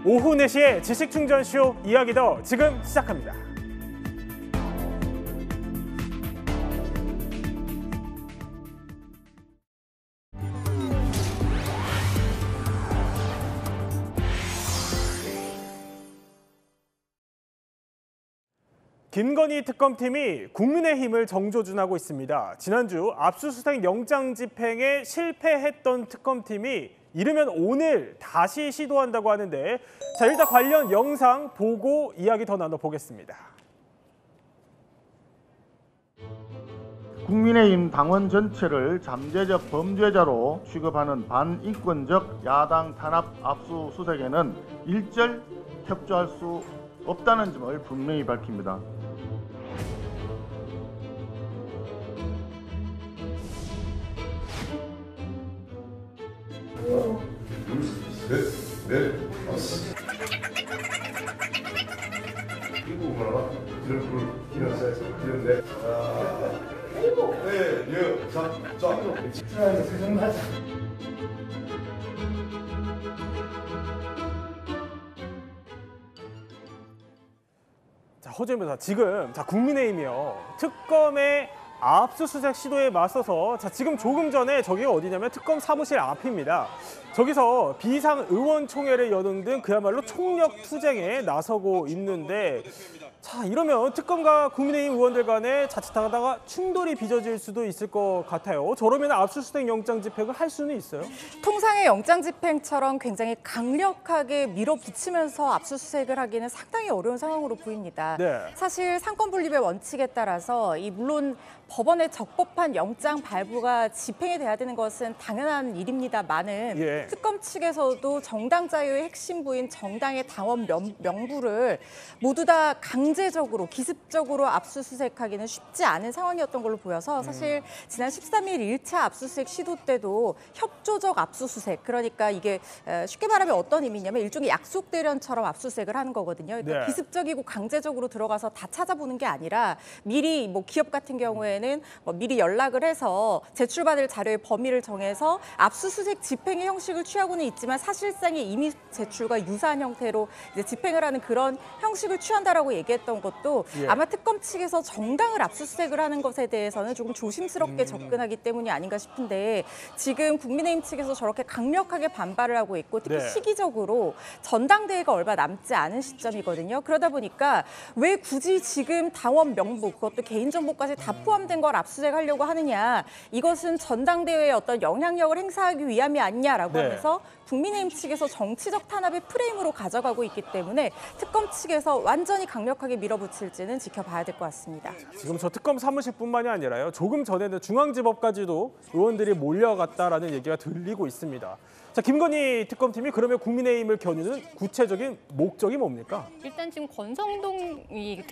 오후 4시에 지식충전쇼 이야기 더 지금 시작합니다. 김건희 특검팀이 국민의힘을 정조준하고 있습니다. 지난주 압수수색 영장 집행에 실패했던 특검팀이 이르면 오늘 다시 시도한다고 하는데, 자, 일단 관련 영상 보고 이야기 더 나눠보겠습니다. 국민의힘 당원 전체를 잠재적 범죄자로 취급하는 반인권적 야당 탄압 압수수색에는 일절 협조할 수 없다는 점을 분명히 밝힙니다. 넷, 다섯. 일곱 하나, 이런 넷. 네, 자. 세정하자. 자, 허재현 변호사, 지금 국민의힘이요, 특검의 압수수색 시도에 맞서서 지금 조금 전에 저기가 어디냐면 특검 사무실 앞입니다. 저기서 비상의원총회를 여는 등 그야말로 총력 투쟁에 나서고 있는데, 자, 이러면 특검과 국민의힘 의원들 간에 자칫하다가 충돌이 빚어질 수도 있을 것 같아요. 저러면 압수수색 영장 집행을 할 수는 있어요? 통상의 영장 집행처럼 굉장히 강력하게 밀어붙이면서 압수수색을 하기는 상당히 어려운 상황으로 보입니다. 네. 사실 상권분립의 원칙에 따라서 물론 법원의 적법한 영장 발부가 집행이 돼야 되는 것은 당연한 일입니다만은 특검 측에서도 정당 자유의 핵심부인 정당의 당원 명부를 모두 다 강제적으로 기습적으로 압수수색하기는 쉽지 않은 상황이었던 걸로 보여서, 사실 지난 13일 1차 압수수색 시도 때도 협조적 압수수색, 그러니까 이게 쉽게 말하면 어떤 의미냐면 일종의 약속 대련처럼 압수수색을 하는 거거든요. 그러니까 기습적이고 강제적으로 들어가서 다 찾아보는 게 아니라 미리 기업 같은 경우에는 미리 연락을 해서 제출받을 자료의 범위를 정해서 압수수색 집행의 형식을 취하고는 있지만 사실상의 이미 제출과 유사한 형태로 이제 집행을 하는 그런 형식을 취한다라고 얘기했던 것도 아마 특검 측에서 정당을 압수수색을 하는 것에 대해서는 조금 조심스럽게 접근하기 때문이 아닌가 싶은데, 지금 국민의힘 측에서 저렇게 강력하게 반발을 하고 있고, 특히 시기적으로 전당대회가 얼마 남지 않은 시점이거든요. 그러다 보니까 왜 굳이 지금 당원 명부, 그것도 개인정보까지 다 포함된 걸 압수수색하려고 하느냐, 이것은 전당대회에 어떤 영향력을 행사하기 위함이 아니냐라고 하면서 국민의힘 측에서 정치적 탄압의 프레임으로 가져가고 있기 때문에 특검 측에서 완전히 강력하게 밀어붙일지는 지켜봐야 될 것 같습니다. 지금 저 특검 사무실뿐만이 아니라요, 조금 전에는 중앙지법까지도 의원들이 몰려갔다라는 얘기가 들리고 있습니다. 자, 김건희 특검팀이 그러면 국민의힘을 겨누는 구체적인 목적이 뭡니까? 일단 지금 권성동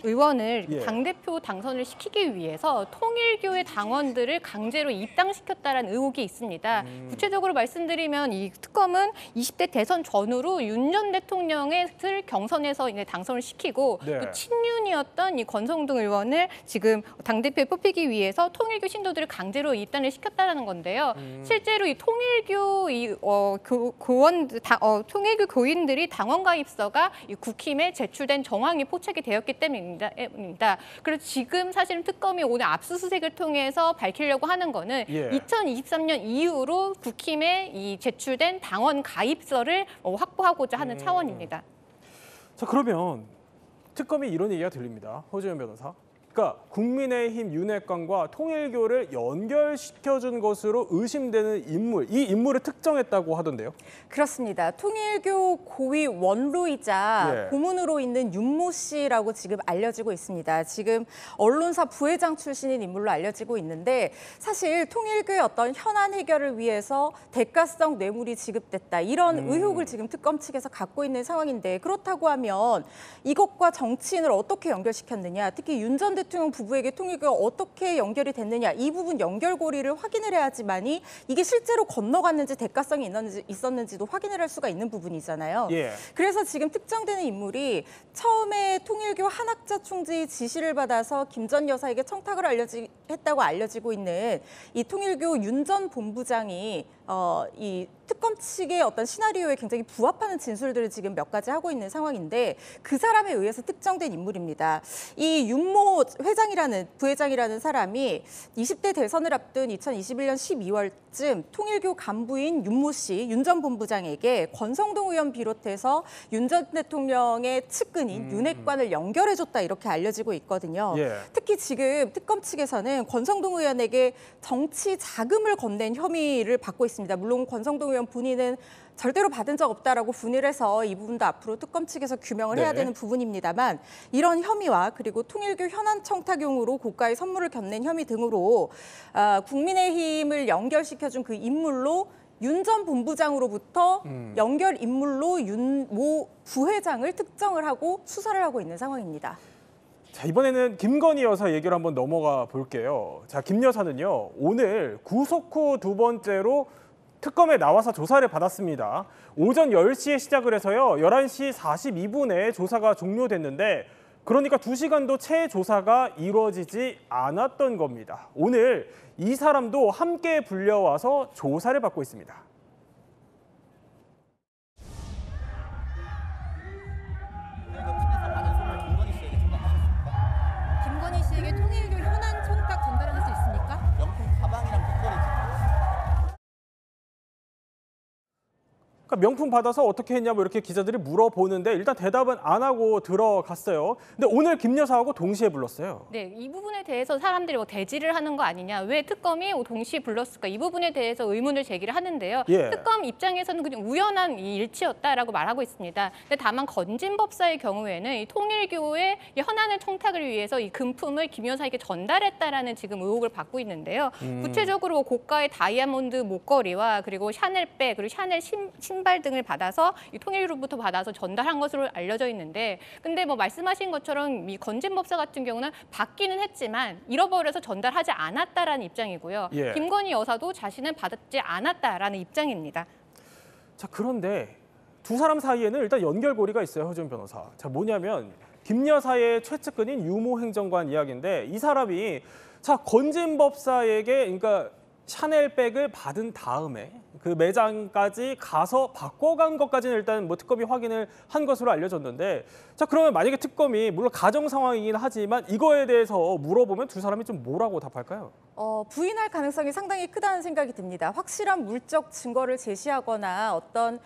의원을 당대표 당선을 시키기 위해서 통일교의 당원들을 강제로 입당시켰다는 의혹이 있습니다. 구체적으로 말씀드리면 이 특검은 20대 대선 전후로 윤 전 대통령을 경선에서 이제 당선을 시키고 또 친윤이었던 이 권성동 의원을 지금 당대표에 뽑히기 위해서 통일교 신도들을 강제로 입당을 시켰다는 건데요. 실제로 이 통일교 통일교 교인들이 당원 가입서가 이 국힘에 제출된 정황이 포착이 되었기 때문입니다. 그래서 지금 사실은 특검이 오늘 압수수색을 통해서 밝히려고 하는 거는 2023년 이후로 국힘에 이 제출된 당원 가입서를 확보하고자 하는 차원입니다. 자, 그러면 특검이 이런 얘기가 들립니다. 허재현 변호사. 그러니까 국민의힘 윤핵관과 통일교를 연결시켜준 것으로 의심되는 인물, 이 인물을 특정했다고 하던데요? 그렇습니다. 통일교 고위 원로이자 고문으로 있는 윤모 씨라고 지금 알려지고 있습니다. 지금 언론사 부회장 출신인 인물로 알려지고 있는데, 사실 통일교의 어떤 현안 해결을 위해서 대가성 뇌물이 지급됐다, 이런 의혹을 지금 특검 측에서 갖고 있는 상황인데, 그렇다고 하면 이것과 정치인을 어떻게 연결시켰느냐, 특히 윤 전 대통령 부부에게 통일교가 어떻게 연결이 됐느냐, 이 부분 연결고리를 확인을 해야지만이 이게 실제로 건너갔는지 대가성이 있었는지도 확인을 할 수가 있는 부분이잖아요. 그래서 지금 특정되는 인물이 처음에 통일교 한학자 총재의 지시를 받아서 김 전 여사에게 청탁을 했다고 알려지고 있는 이 통일교 윤 전 본부장이 이 특검 측의 어떤 시나리오에 굉장히 부합하는 진술들을 지금 몇 가지 하고 있는 상황인데 그 사람에 의해서 특정된 인물입니다. 이 윤모 부회장이라는 사람이 20대 대선을 앞둔 2021년 12월쯤 통일교 간부인 윤모 씨, 윤 전 본부장에게 권성동 의원 비롯해서 윤 전 대통령의 측근인 윤핵관을 연결해줬다 이렇게 알려지고 있거든요. 예. 특히 지금 특검 측에서는 권성동 의원에게 정치 자금을 건넨 혐의를 받고 있습니다. 물론 권성동 의원 본인은 절대로 받은 적 없다라고 분해를 해서 이 부분도 앞으로 특검 측에서 규명을 해야 되는 부분입니다만 이런 혐의와 그리고 통일교 현안 청탁용으로 고가의 선물을 건넨 혐의 등으로 국민의힘을 연결시켜준 그 인물로 윤 전 본부장으로부터 연결 인물로 윤모 부회장을 특정을 하고 수사를 하고 있는 상황입니다. 자, 이번에는 김건희 여사 얘기를 한번 넘어가 볼게요. 자, 김 여사는요, 오늘 구속 후 두 번째로 특검에 나와서 조사를 받았습니다. 오전 10시에 시작을 해서요, 11시 42분에 조사가 종료됐는데 그러니까 2시간도 채 조사가 이루어지지 않았던 겁니다. 오늘 이 사람도 함께 불려와서 조사를 받고 있습니다. 김건희 씨에게 통일교 현안 청탁 전달할 수 있습니까? 명품 가방이랑 목걸이. 그러니까 명품 받아서 어떻게 했냐 뭐 이렇게 기자들이 물어보는데 일단 대답은 안 하고 들어갔어요. 근데 오늘 김 여사하고 동시에 불렀어요. 네, 이 부분에 대해서 사람들이 뭐 대지를 하는 거 아니냐, 왜 특검이 동시에 불렀을까, 이 부분에 대해서 의문을 제기를 하는데요. 예. 특검 입장에서는 그냥 우연한 이 일치였다라고 말하고 있습니다. 근데 다만 건진법사의 경우에는 이 통일교의 이 현안을 청탁을 위해서 이 금품을 김 여사에게 전달했다라는 지금 의혹을 받고 있는데요. 구체적으로 고가의 다이아몬드 목걸이와 그리고 샤넬백 그리고 샤넬 신발 등을 받아서 이 통일교로부터 받아서 전달한 것으로 알려져 있는데, 근데 뭐 말씀하신 것처럼 이 건진법사 같은 경우는 받기는 했지만 잃어버려서 전달하지 않았다라는 입장이고요. 예. 김건희 여사도 자신은 받지 않았다라는 입장입니다. 자, 그런데 두 사람 사이에는 일단 연결고리가 있어요, 허준 변호사. 자, 뭐냐면 김 여사의 최측근인 유모 행정관 이야기인데 이 사람이 자, 건진법사에게 그러니까 샤넬백을 받은 다음에 그 매장까지 가서 바꿔간 것까지는 일단 뭐 특검이 확인을 한 것으로 알려졌는데, 자, 그러면 만약에 특검이 물론 가정 상황이긴 하지만 이거에 대해서 물어보면 두 사람이 좀 뭐라고 답할까요? 부인할 가능성이 상당히 크다는 생각이 듭니다. 확실한 물적 증거를 제시하거나 어떤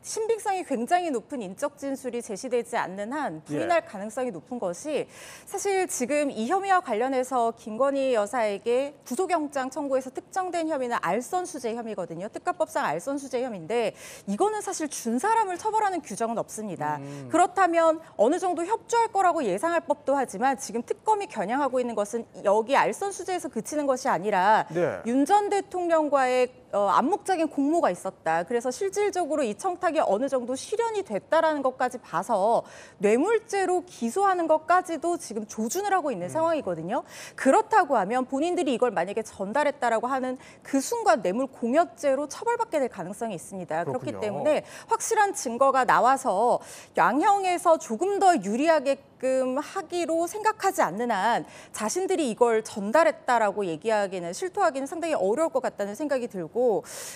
신빙성이 굉장히 높은 인적 진술이 제시되지 않는 한 부인할 가능성이 높은 것이, 사실 지금 이 혐의와 관련해서 김건희 여사에게 구속영장 청구해서 특정된 혐의는 알선수재 혐의거든요. 특가법상 알선수재 혐의인데 이거는 사실 준 사람을 처벌하는 규정은 없습니다. 그렇다면 어느 정도 협조할 거라고 예상할 법도 하지만 지금 특검이 겨냥하고 있는 것은 여기 알선수재에서 그치는 것이 아니라 윤 전 대통령과의 암묵적인 공모가 있었다. 그래서 실질적으로 이 청탁이 어느 정도 실현이 됐다라는 것까지 봐서 뇌물죄로 기소하는 것까지도 지금 조준을 하고 있는 상황이거든요. 그렇다고 하면 본인들이 이걸 만약에 전달했다라고 하는 그 순간 뇌물 공여죄로 처벌받게 될 가능성이 있습니다. 그렇군요. 그렇기 때문에 확실한 증거가 나와서 양형에서 조금 더 유리하게끔 하기로 생각하지 않는 한 자신들이 이걸 전달했다라고 얘기하기는, 실토하기는 상당히 어려울 것 같다는 생각이 들고,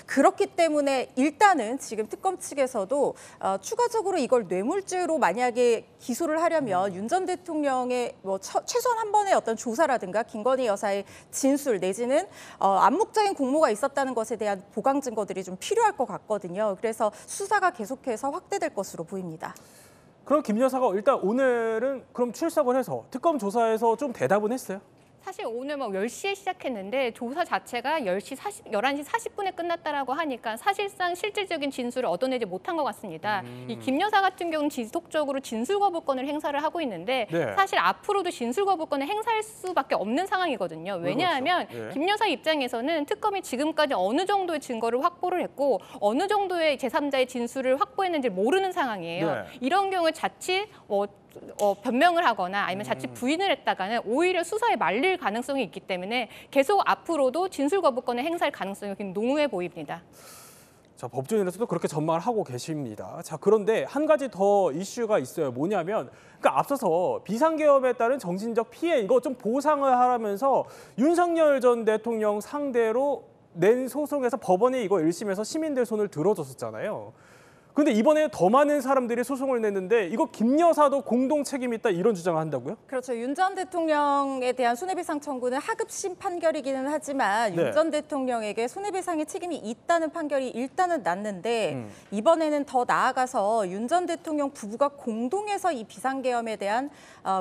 그렇기 때문에 일단은 지금 특검 측에서도 추가적으로 이걸 뇌물죄로 만약에 기소를 하려면 윤 전 대통령의 뭐 최소한 한 번의 어떤 조사라든가 김건희 여사의 진술 내지는 암묵적인 공모가 있었다는 것에 대한 보강 증거들이 좀 필요할 것 같거든요. 그래서 수사가 계속해서 확대될 것으로 보입니다. 그럼 김 여사가 일단 오늘은 그럼 출석을 해서 특검 조사에서 좀 대답은 했어요? 사실 오늘 막 10시에 시작했는데 조사 자체가 11시 40분에 끝났다라고 하니까 사실상 실질적인 진술을 얻어내지 못한 것 같습니다. 이 김 여사 같은 경우는 지속적으로 진술 거부권을 행사를 하고 있는데 사실 앞으로도 진술 거부권을 행사할 수밖에 없는 상황이거든요. 왜냐하면 김 여사 입장에서는 특검이 지금까지 어느 정도의 증거를 확보를 했고 어느 정도의 제3자의 진술을 확보했는지 모르는 상황이에요. 이런 경우에 자칫 변명을 하거나 아니면 자칫 부인을 했다가는 오히려 수사에 말릴 가능성이 있기 때문에 계속 앞으로도 진술 거부권을 행사할 가능성이 굉장히 농후해 보입니다. 자, 법조인에서도 그렇게 전망을 하고 계십니다. 자, 그런데 한 가지 더 이슈가 있어요. 뭐냐면 그러니까 앞서서 비상계엄에 따른 정신적 피해 이거 좀 보상을 하라면서 윤석열 전 대통령 상대로 낸 소송에서 법원이 이거 1심에서 시민들 손을 들어줬었잖아요. 근데 이번에 더 많은 사람들이 소송을 냈는데 이거 김 여사도 공동 책임이 있다 이런 주장을 한다고요? 그렇죠. 윤 전 대통령에 대한 손해배상 청구는 하급심 판결이기는 하지만 네. 윤 전 대통령에게 손해배상의 책임이 있다는 판결이 일단은 났는데 이번에는 더 나아가서 윤 전 대통령 부부가 공동해서 이 비상계엄에 대한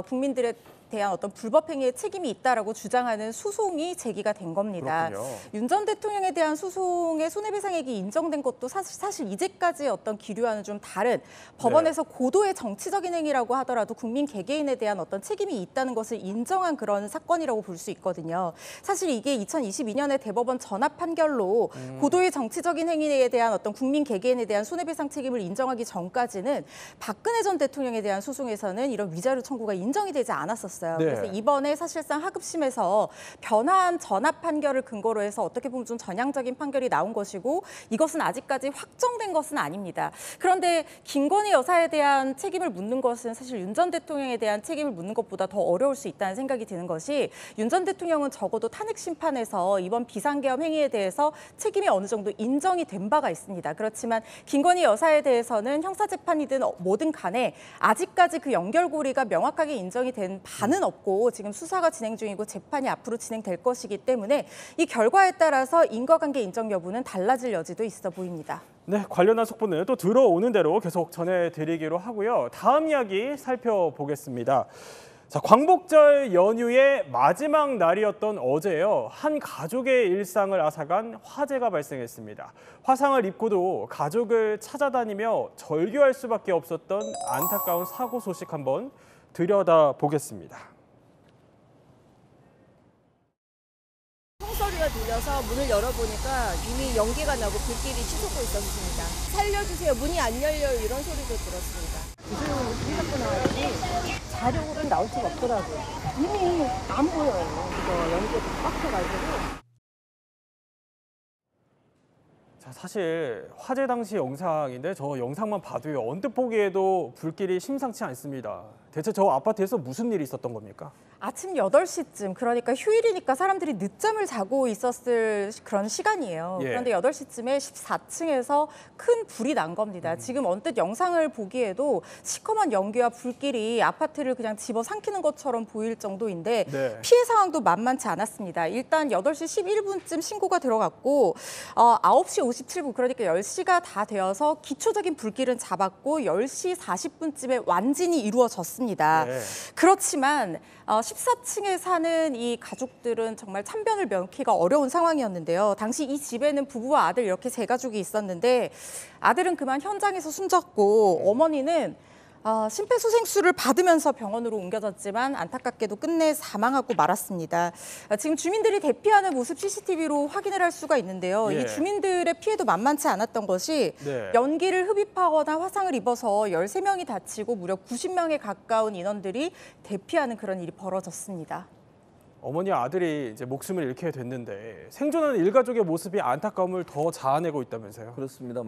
국민들의 대한 어떤 불법 행위에 책임이 있다라고 주장하는 소송이 제기가 된 겁니다. 윤 전 대통령에 대한 소송의 손해배상액이 인정된 것도 사실 이제까지 어떤 기류와는 좀 다른 법원에서 고도의 정치적인 행위라고 하더라도 국민 개개인에 대한 어떤 책임이 있다는 것을 인정한 그런 사건이라고 볼 수 있거든요. 사실 이게 2022년에 대법원 전합 판결로 고도의 정치적인 행위에 대한 어떤 국민 개개인에 대한 손해배상 책임을 인정하기 전까지는 박근혜 전 대통령에 대한 소송에서는 이런 위자료 청구가 인정이 되지 않았었어요. 네. 그래서 이번에 사실상 하급심에서 변화한 전합 판결을 근거로 해서 어떻게 보면 좀 전향적인 판결이 나온 것이고 이것은 아직까지 확정된 것은 아닙니다. 그런데 김건희 여사에 대한 책임을 묻는 것은 사실 윤 전 대통령에 대한 책임을 묻는 것보다 더 어려울 수 있다는 생각이 드는 것이 윤 전 대통령은 적어도 탄핵 심판에서 이번 비상계엄 행위에 대해서 책임이 어느 정도 인정이 된 바가 있습니다. 그렇지만 김건희 여사에 대해서는 형사재판이든 뭐든 간에 아직까지 그 연결고리가 명확하게 인정이 된 바는 없고 지금 수사가 진행 중이고 재판이 앞으로 진행될 것이기 때문에 이 결과에 따라서 인과관계 인정 여부는 달라질 여지도 있어 보입니다. 네, 관련한 속보는 또 들어오는 대로 계속 전해드리기로 하고요. 다음 이야기 살펴보겠습니다. 자, 광복절 연휴의 마지막 날이었던 어제요. 한 가족의 일상을 앗아간 화재가 발생했습니다. 화상을 입고도 가족을 찾아다니며 절규할 수밖에 없었던 안타까운 사고 소식 한번 들여다보겠습니다. 총소리가 들려서 문을 열어보니까 이미 연기가 나고 불길이 치솟고 있었습니다. 살려주세요, 문이 안 열려요 이런 소리도 들었습니다. 자료는 나올 수가 없더라고요. 이미 안 보여요. 이거 연기가 빡쳐가지고. 자, 사실 화재 당시 영상인데 저 영상만 봐도요. 언뜻 보기에도 불길이 심상치 않습니다. 대체 저 아파트에서 무슨 일이 있었던 겁니까? 아침 8시쯤, 그러니까 휴일이니까 사람들이 늦잠을 자고 있었을 그런 시간이에요. 예. 그런데 8시쯤에 14층에서 큰 불이 난 겁니다. 지금 언뜻 영상을 보기에도 시커먼 연기와 불길이 아파트를 그냥 집어삼키는 것처럼 보일 정도인데 네. 피해 상황도 만만치 않았습니다. 일단 8시 11분쯤 신고가 들어갔고 9시 57분, 그러니까 10시가 다 되어서 기초적인 불길은 잡았고 10시 40분쯤에 완진이 이루어졌습니다. 네. 그렇지만 14층에 사는 이 가족들은 정말 참변을 면키가 어려운 상황이었는데요. 당시 이 집에는 부부와 아들 이렇게 세 가족이 있었는데 아들은 그만 현장에서 숨졌고 어머니는 심폐소생술을 받으면서 병원으로 옮겨졌지만 안타깝게도 끝내 사망하고 말았습니다. 지금 주민들이 대피하는 모습 CCTV로 확인을 할 수가 있는데요. 예. 이 주민들의 피해도 만만치 않았던 것이 네. 연기를 흡입하거나 화상을 입어서 13명이 다치고 무려 90명에 가까운 인원들이 대피하는 그런 일이 벌어졌습니다. 어머니와 아들이 이제 목숨을 잃게 됐는데 생존하는 일가족의 모습이 안타까움을 더 자아내고 있다면서요? 그렇습니다.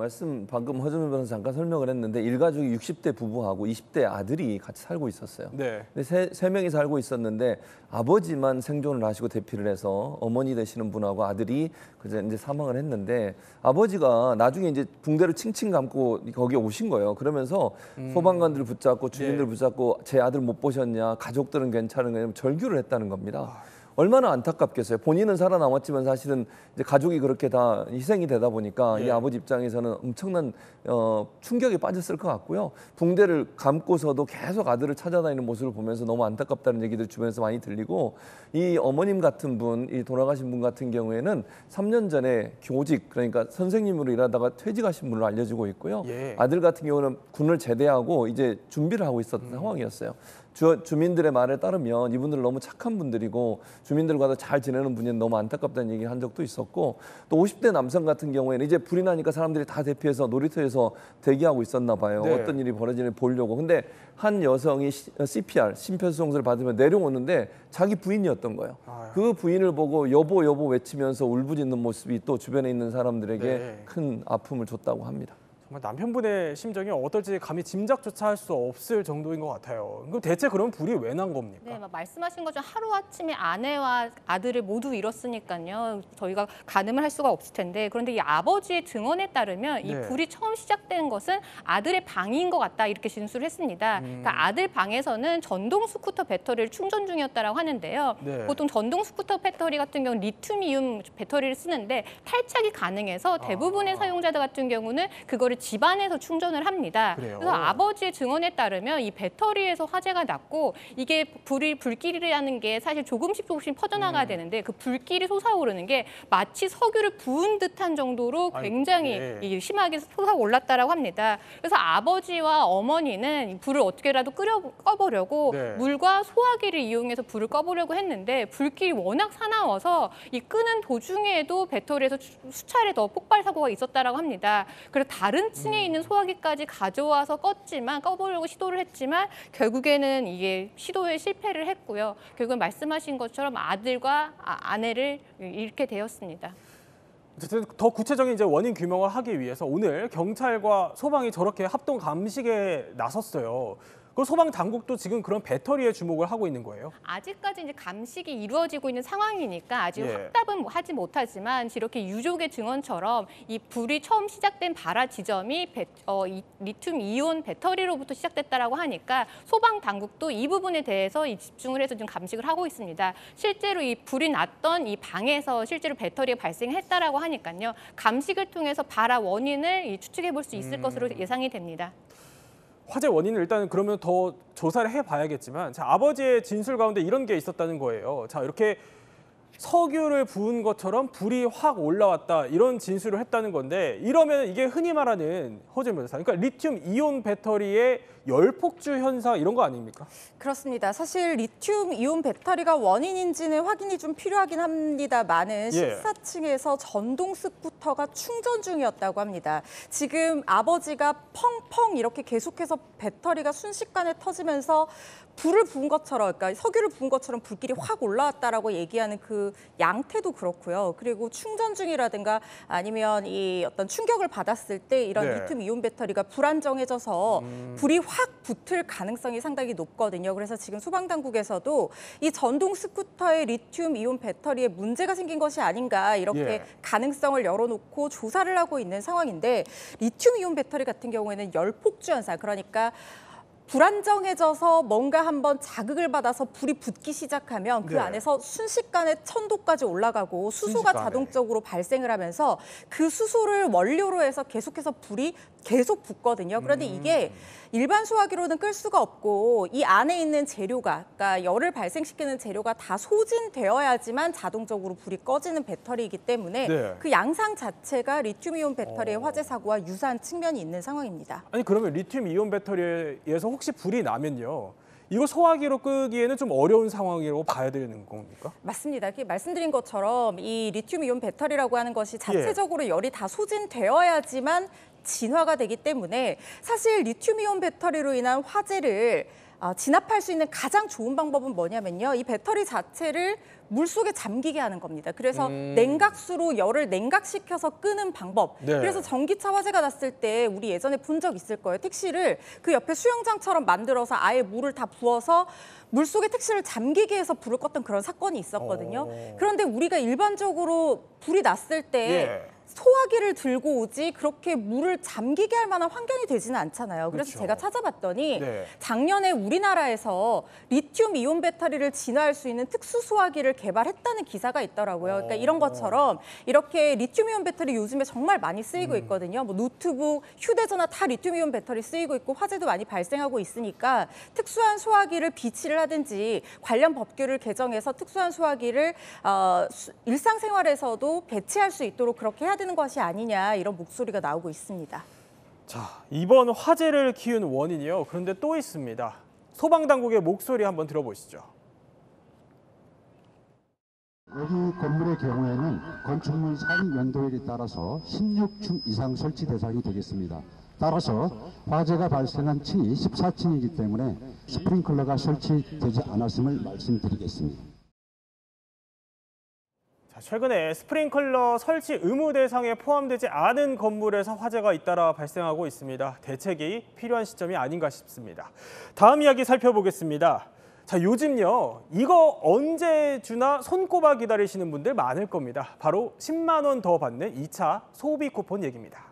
방금 허준호 변호사 잠깐 설명을 했는데 일가족이 60대 부부하고 20대 아들이 같이 살고 있었어요. 네. 근데 세 명이 살고 있었는데 아버지만 생존을 하시고 대피를 해서 어머니 되시는 분하고 아들이 그제 이제 사망을 했는데 아버지가 나중에 이제 붕대를 칭칭 감고 거기에 오신 거예요. 그러면서 소방관들 붙잡고 주민들 붙잡고 제 아들 못 보셨냐, 가족들은 괜찮은가, 절규를 했다는 겁니다. 얼마나 안타깝겠어요. 본인은 살아남았지만 사실은 이제 가족이 그렇게 다 희생이 되다 보니까 이 아버지 입장에서는 엄청난 충격에 빠졌을 것 같고요. 붕대를 감고서도 계속 아들을 찾아다니는 모습을 보면서 너무 안타깝다는 얘기들 주변에서 많이 들리고 이 어머님 같은 분, 이 돌아가신 분 같은 경우에는 3년 전에 교직, 그러니까 선생님으로 일하다가 퇴직하신 분으로 알려지고 있고요. 예. 아들 같은 경우는 군을 제대하고 이제 준비를 하고 있었던 상황이었어요. 주민들의 말에 따르면 이분들 너무 착한 분들이고 주민들과도 잘 지내는 분이 너무 안타깝다는 얘기를 한 적도 있었고 또 50대 남성 같은 경우에는 이제 불이 나니까 사람들이 다 대피해서 놀이터에서 대기하고 있었나 봐요. 네. 어떤 일이 벌어지는지 보려고. 근데 한 여성이 CPR, 심폐소생술을 받으면 내려오는데 자기 부인이었던 거예요. 그 부인을 보고 여보 여보 외치면서 울부짖는 모습이 또 주변에 있는 사람들에게 네. 큰 아픔을 줬다고 합니다. 정말 남편분의 심정이 어떨지 감히 짐작조차 할 수 없을 정도인 것 같아요. 그럼 대체 그럼 불이 왜 난 겁니까? 네, 말씀하신 것처럼 하루아침에 아내와 아들을 모두 잃었으니까요. 저희가 가늠을 할 수가 없을 텐데, 그런데 이 아버지의 증언에 따르면 이 불이 처음 시작된 것은 아들의 방인 것 같다, 이렇게 진술을 했습니다. 그러니까 아들 방에서는 전동 스쿠터 배터리를 충전 중이었다고 하는데요. 네. 보통 전동 스쿠터 배터리 같은 경우는 리튬이온 배터리를 쓰는데 탈착이 가능해서 대부분의 사용자들 같은 경우는 그거를 집안에서 충전을 합니다. 그래요? 그래서 아버지의 증언에 따르면 이 배터리에서 화재가 났고, 이게 불길이라는 게 사실 조금씩 퍼져나가야 되는데 그 불길이 솟아오르는 게 마치 석유를 부은 듯한 정도로 굉장히 심하게 솟아올랐다고 합니다. 그래서 아버지와 어머니는 이 불을 어떻게라도 꺼보려고 물과 소화기를 이용해서 불을 꺼보려고 했는데 불길이 워낙 사나워서 이 끄는 도중에도 배터리에서 수차례 더 폭발 사고가 있었다고 합니다. 그래서 다른 층에 있는 소화기까지 가져와서 꺼보려고 시도를 했지만 결국에는 이게 시도에 실패를 했고요. 결국은 말씀하신 것처럼 아들과 아내를 잃게 되었습니다. 어쨌든 더 구체적인 이제 원인 규명을 하기 위해서 오늘 경찰과 소방이 저렇게 합동 감식에 나섰어요. 그 소방 당국도 지금 그런 배터리에 주목을 하고 있는 거예요? 아직까지 이제 감식이 이루어지고 있는 상황이니까 아직 확답은 하지 못하지만, 이렇게 유족의 증언처럼 이 불이 처음 시작된 발화 지점이 리튬 이온 배터리로부터 시작됐다라고 하니까 소방 당국도 이 부분에 대해서 집중을 해서 지금 감식을 하고 있습니다. 실제로 이 불이 났던 이 방에서 실제로 배터리가 발생했다라고 하니까요. 감식을 통해서 발화 원인을 추측해 볼 수 있을 것으로 예상이 됩니다. 화재 원인을 일단 그러면 더 조사를 해봐야겠지만, 자, 아버지의 진술 가운데 이런 게 있었다는 거예요. 자, 이렇게 석유를 부은 것처럼 불이 확 올라왔다, 이런 진술을 했다는 건데, 이러면 이게 흔히 말하는 허재 변호사, 그러니까 리튬 이온 배터리의 열폭주 현상 이런 거 아닙니까? 그렇습니다. 사실 리튬 이온 배터리가 원인인지는 확인이 좀 필요하긴 합니다만은 14층에서 전동 스쿠터가 충전 중이었다고 합니다. 지금 아버지가 펑펑 이렇게 계속해서 배터리가 순식간에 터지면서 불을 부은 것처럼, 그러니까 석유를 부은 것처럼 불길이 확 올라왔다라고 얘기하는 그 양태도 그렇고요. 그리고 충전 중이라든가 아니면 이 어떤 충격을 받았을 때 이런 리튬 이온 배터리가 불안정해져서 불이 확 붙을 가능성이 상당히 높거든요. 그래서 지금 소방당국에서도 이 전동 스쿠터의 리튬 이온 배터리에 문제가 생긴 것이 아닌가, 이렇게 가능성을 열어놓고 조사를 하고 있는 상황인데, 리튬 이온 배터리 같은 경우에는 열폭주 현상, 그러니까 불안정해져서 뭔가 한번 자극을 받아서 불이 붙기 시작하면 그 안에서 순식간에 1000도까지 올라가고 수소가 자동적으로 발생을 하면서 그 수소를 원료로 해서 계속해서 불이 계속 붙거든요. 그런데 이게 일반 소화기로는 끌 수가 없고 이 안에 있는 재료가, 그러니까 열을 발생시키는 재료가 다 소진되어야지만 자동적으로 불이 꺼지는 배터리이기 때문에 그 양상 자체가 리튬이온 배터리의 화재 사고와 유사한 측면이 있는 상황입니다. 아니, 그러면 리튬 이온 배터리에서 혹시 불이 나면요, 이거 소화기로 끄기에는 좀 어려운 상황이라고 봐야 되는 겁니까? 맞습니다. 이렇게 말씀드린 것처럼 이 리튬이온 배터리라고 하는 것이 자체적으로 열이 다 소진되어야지만 진화가 되기 때문에 사실 리튬이온 배터리로 인한 화재를 진압할 수 있는 가장 좋은 방법은 뭐냐면요, 이 배터리 자체를 물속에 잠기게 하는 겁니다. 그래서 냉각수로 열을 냉각시켜서 끄는 방법. 그래서 전기차 화재가 났을 때 우리 예전에 본 적 있을 거예요. 택시를 그 옆에 수영장처럼 만들어서 아예 물을 다 부어서 물속에 택시를 잠기게 해서 불을 껐던 그런 사건이 있었거든요. 그런데 우리가 일반적으로 불이 났을 때 소화기를 들고 오지 그렇게 물을 잠기게 할 만한 환경이 되지는 않잖아요. 그래서 제가 찾아봤더니 작년에 우리나라에서 리튬 이온 배터리를 진화할 수 있는 특수 소화기를 개발했다는 기사가 있더라고요. 그러니까 이런 것처럼 이렇게 리튬 이온 배터리 요즘에 정말 많이 쓰이고 있거든요. 뭐 노트북, 휴대전화 다 리튬 이온 배터리 쓰이고 있고 화재도 많이 발생하고 있으니까 특수한 소화기를 비치를 하든지 관련 법규를 개정해서 특수한 소화기를 일상생활에서도 배치할 수 있도록 그렇게 해야 되는 것이 아니냐, 이런 목소리가 나오고 있습니다. 자, 이번 화재를 키운 원인이요, 그런데 또 있습니다. 소방당국의 목소리 한번 들어보시죠. 여기 건물의 경우에는 건축물 상 연도일에 따라서 16층 이상 설치 대상이 되겠습니다. 따라서 화재가 발생한 층이 14층이기 때문에 스프링클러가 설치되지 않았음을 말씀드리겠습니다. 최근에 스프링클러 설치 의무 대상에 포함되지 않은 건물에서 화재가 잇따라 발생하고 있습니다. 대책이 필요한 시점이 아닌가 싶습니다. 다음 이야기 살펴보겠습니다. 자, 요즘요, 이거 언제 주나 손꼽아 기다리시는 분들 많을 겁니다. 바로 10만 원 더 받는 2차 소비 쿠폰 얘기입니다.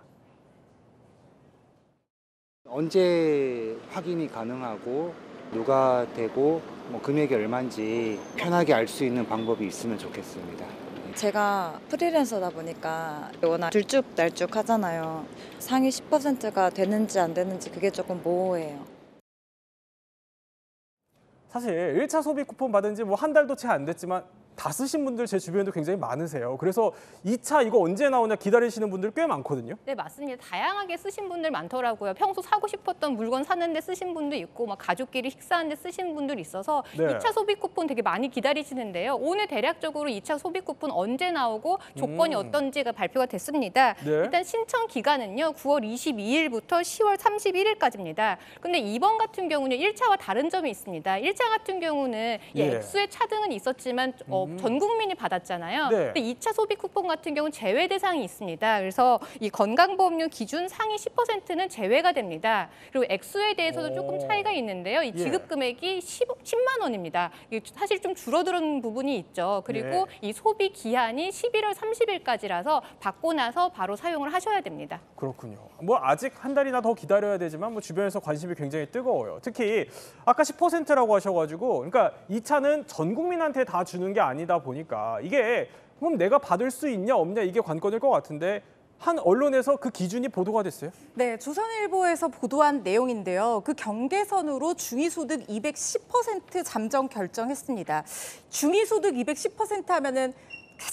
언제 확인이 가능하고 누가 되고 뭐 금액이 얼마인지 편하게 알 수 있는 방법이 있으면 좋겠습니다. 제가 프리랜서다 보니까 워낙 들쭉날쭉 하잖아요. 상위 10%가 되는지 안 되는지 그게 조금 모호해요. 사실 1차 소비 쿠폰 받은 지 뭐 한 달도 채 안 됐지만 다 쓰신 분들 제 주변에도 굉장히 많으세요. 그래서 2차 이거 언제 나오냐 기다리시는 분들 꽤 많거든요. 네, 맞습니다. 다양하게 쓰신 분들 많더라고요. 평소 사고 싶었던 물건 사는데 쓰신 분도 있고 막 가족끼리 식사하는데 쓰신 분들 있어서 네. 2차 소비 쿠폰 되게 많이 기다리시는데요. 오늘 대략적으로 2차 소비 쿠폰 언제 나오고 조건이 어떤지가 발표가 됐습니다. 네. 일단 신청 기간은요. 9월 22일부터 10월 31일까지입니다. 근데 이번 같은 경우는 1차와 다른 점이 있습니다. 1차 같은 경우는 이 예. 액수의 차등은 있었지만 전 국민이 받았잖아요. 네. 근데 2차 소비 쿠폰 같은 경우는 제외 대상이 있습니다. 그래서 이 건강보험료 기준 상위 10%는 제외가 됩니다. 그리고 액수에 대해서도 조금 차이가 있는데요. 이 지급 금액이 10만 원입니다. 이게 사실 좀 줄어드는 부분이 있죠. 그리고 이 소비 기한이 11월 30일까지라서 받고 나서 바로 사용을 하셔야 됩니다. 그렇군요. 뭐 아직 한 달이나 더 기다려야 되지만 뭐 주변에서 관심이 굉장히 뜨거워요. 특히 아까 10%라고 하셔가지고 그러니까 2차는 전 국민한테 다 주는 게 아니다 보니까 이게 그럼 내가 받을 수 있냐 없냐 이게 관건일 것 같은데 한 언론에서 그 기준이 보도가 됐어요? 네, 조선일보에서 보도한 내용인데요. 그 경계선으로 중위소득 210% 잠정 결정했습니다. 중위소득 210% 하면은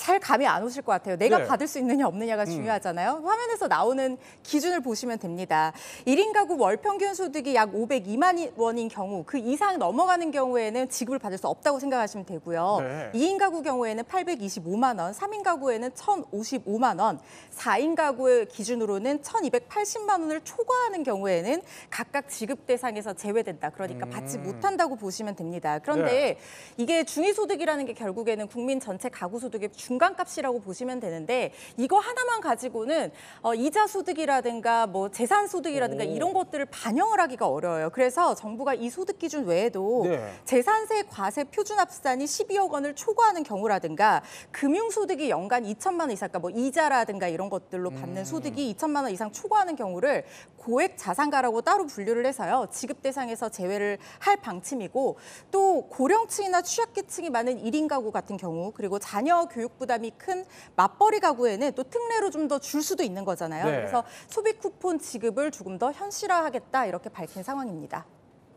잘 감이 안 오실 것 같아요. 내가 받을 수 있느냐 없느냐가 중요하잖아요. 화면에서 나오는 기준을 보시면 됩니다. 1인 가구 월 평균 소득이 약 502만 원인 경우 그 이상 넘어가는 경우에는 지급을 받을 수 없다고 생각하시면 되고요. 2인 가구 경우에는 825만 원, 3인 가구에는 1,055만 원, 4인 가구의 기준으로는 1,280만 원을 초과하는 경우에는 각각 지급 대상에서 제외된다. 그러니까 받지 못한다고 보시면 됩니다. 그런데 이게 중위소득이라는 게 결국에는 국민 전체 가구 소득의 중간값이라고 보시면 되는데 이거 하나만 가지고는 이자 소득이라든가 뭐 재산 소득이라든가 이런 것들을 반영을 하기가 어려워요. 그래서 정부가 이 소득 기준 외에도 재산세 과세 표준 합산이 12억 원을 초과하는 경우라든가 금융 소득이 연간 2천만 원 이상, 그러니까 뭐 이자라든가 이런 것들로 받는 소득이 2천만 원 이상 초과하는 경우를 고액 자산가라고 따로 분류를 해서요. 지급 대상에서 제외를 할 방침이고 또 고령층이나 취약계층이 많은 1인 가구 같은 경우 그리고 자녀 교육 부담이 큰 맞벌이 가구에는 또 특례로 좀 더 줄 수도 있는 거잖아요. 그래서 소비 쿠폰 지급을 조금 더 현실화하겠다 이렇게 밝힌 상황입니다.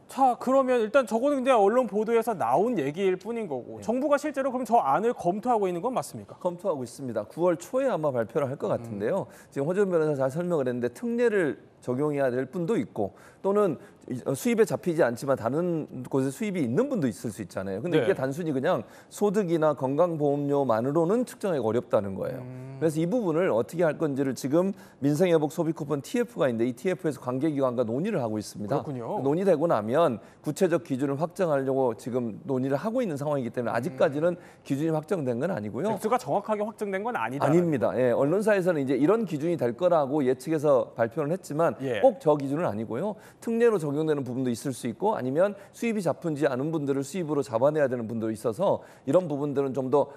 자, 그러면 일단 저거는 근데 언론 보도에서 나온 얘기일 뿐인 거고 정부가 실제로 그럼 저 안을 검토하고 있는 건 맞습니까? 검토하고 있습니다. 9월 초에 아마 발표를 할 것 같은데요. 지금 허재원 변호사 잘 설명을 했는데 특례를 적용해야 될 분도 있고 또는 수입에 잡히지 않지만 다른 곳에 수입이 있는 분도 있을 수 있잖아요. 근데 이게 단순히 그냥 소득이나 건강보험료만으로는 측정하기가 어렵다는 거예요. 그래서 이 부분을 어떻게 할 건지를 지금 민생회복 소비쿠폰 TF가 있는데 이 TF에서 관계기관과 논의를 하고 있습니다. 그렇군요. 논의되고 나면 구체적 기준을 확정하려고 지금 논의를 하고 있는 상황이기 때문에 아직까지는 기준이 확정된 건 아니고요. 액수가 정확하게 확정된 건 아니다. 아닙니다. 언론사에서는 이제 이런 기준이 될 거라고 예측해서 발표를 했지만 꼭 저 기준은 아니고요. 특례로 적용되는 부분도 있을 수 있고 아니면 수입이 잡히지 않은 분들을 수입으로 잡아내야 되는 분도 있어서 이런 부분들은 좀 더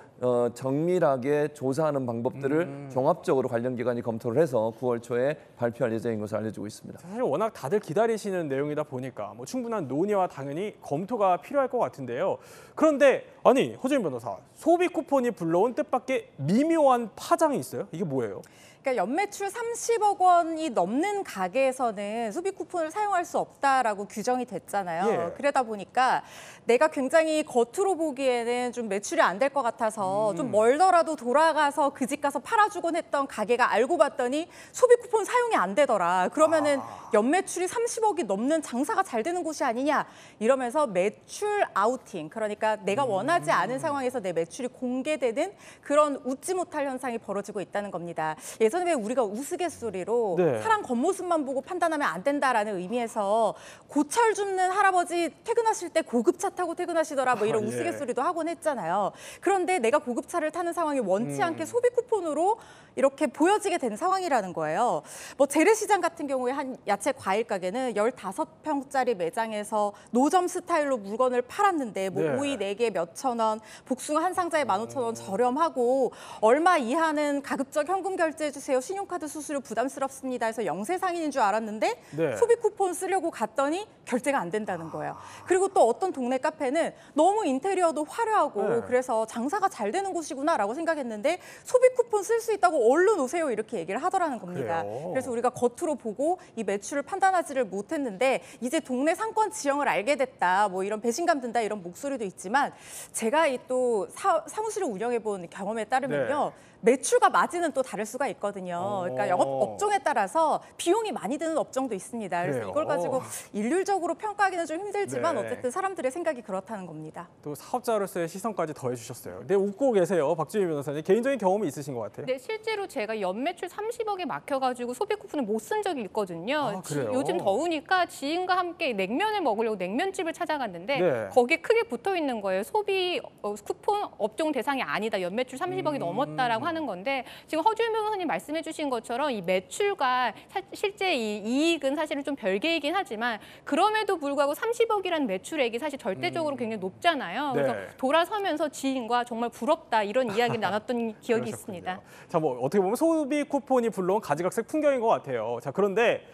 정밀하게 조사하는 방법들을 종합적으로 관련 기관이 검토를 해서 9월 초에 발표할 예정인 것으로 알려지고 있습니다. 사실 워낙 다들 기다리시는 내용이다 보니까 뭐 충분한 논의와 당연히 검토가 필요할 것 같은데요. 그런데 아니 허재원 변호사, 소비 쿠폰이 불러온 뜻밖의 미묘한 파장이 있어요. 이게 뭐예요? 그러니까 연매출 30억 원이 넘는 가게에서는 소비 쿠폰을 사용할 수 없다라고 규정이 됐잖아요. 그러다 보니까 내가 굉장히 겉으로 보기에는 좀 매출이 안 될 것 같아서 좀 멀더라도 돌아가서 그 집 가서 팔아주곤 했던 가게가 알고 봤더니 소비 쿠폰 사용이 안 되더라. 그러면은 연매출이 30억이 넘는 장사가 잘 되는 곳이 아니냐 이러면서 매출 아우팅, 그러니까 내가 원하지 않은 상황에서 내 매출이 공개되는 그런 웃지 못할 현상이 벌어지고 있다는 겁니다. 예전에 왜 우리가 우스갯소리로 네. 사람 겉모습만 보고 판단하면 안 된다라는 의미에서 고철 줍는 할아버지 퇴근하실 때 고급차 타고 퇴근하시더라 뭐 이런 예. 우스갯소리도 하곤 했잖아요. 그런데 내가 고급차를 타는 상황이 원치 않게 소비 쿠폰으로 이렇게 보여지게 된 상황이라는 거예요. 뭐 재래시장 같은 경우에 한 야채 과일 가게는 15평짜리 매장에서 노점 스타일로 물건을 팔았는데 뭐 네. 오이 4개 몇천 원, 복숭아 한 상자에 15,000원 저렴하고 얼마 이하는 가급적 현금 결제해 주세요. 신용카드 수수료 부담스럽습니다 해서 영세 상인인 줄 알았는데 네. 소비 쿠폰 쓰려고 갔더니 결제가 안 된다는 거예요. 그리고 또 어떤 동네 카페는 너무 인테리어도 화려하고 네. 그래서 장사가 잘 되는 곳이구나라고 생각했는데 소비 쿠폰 쓸 수 있다고 얼른 오세요 이렇게 얘기를 하더라는 겁니다. 그래요? 그래서 우리가 겉으로 보고 이 매출을 판단하지를 못했는데 이제 동네 상권 지형을 알게 됐다. 뭐 이런 배신감 든다 이런 목소리도 있지만 제가 이 또 사무실을 운영해 본 경험에 따르면요. 매출과 마진은 또 다를 수가 있거든요. 그러니까 영업 업종에 따라서 비용이 많이 드는 업종도 있습니다. 그래서 그래요? 이걸 가지고 일률적으로 평가하기는 좀 힘들지만 네. 어쨌든 사람들의 생각이 그렇다는 겁니다. 또 사업자로서의 시선까지 더해 주셨어요. 근데 웃고 계세요. 박주희 변호사님. 개인적인 경험이 있으신 것 같아요. 네, 실제로 제가 연매출 30억에 막혀가지고 소비 쿠폰을 못 쓴 적이 있거든요. 아, 그래요? 요즘 더우니까 지인과 함께 냉면을 먹으려고 냉면집을 찾아갔는데 네. 거기에 크게 붙어 있는 거예요. 소비 쿠폰 업종 대상이 아니다. 연매출 30억이 넘었다라고 하는 건데 지금 허주현 변호사님 말씀해 주신 것처럼 이 매출과 실제 이 이익은 사실은 좀 별개이긴 하지만 그럼에도 불구하고 30억이라는 매출액이 사실 절대적으로 굉장히 높잖아요. 그래서 네. 돌아서면서 지인과 정말 부럽다 이런 이야기를 나눴던 기억이 그러셨군요. 있습니다. 자, 뭐 어떻게 보면 소비 쿠폰이 불러온 가지각색 풍경인 것 같아요. 자, 그런데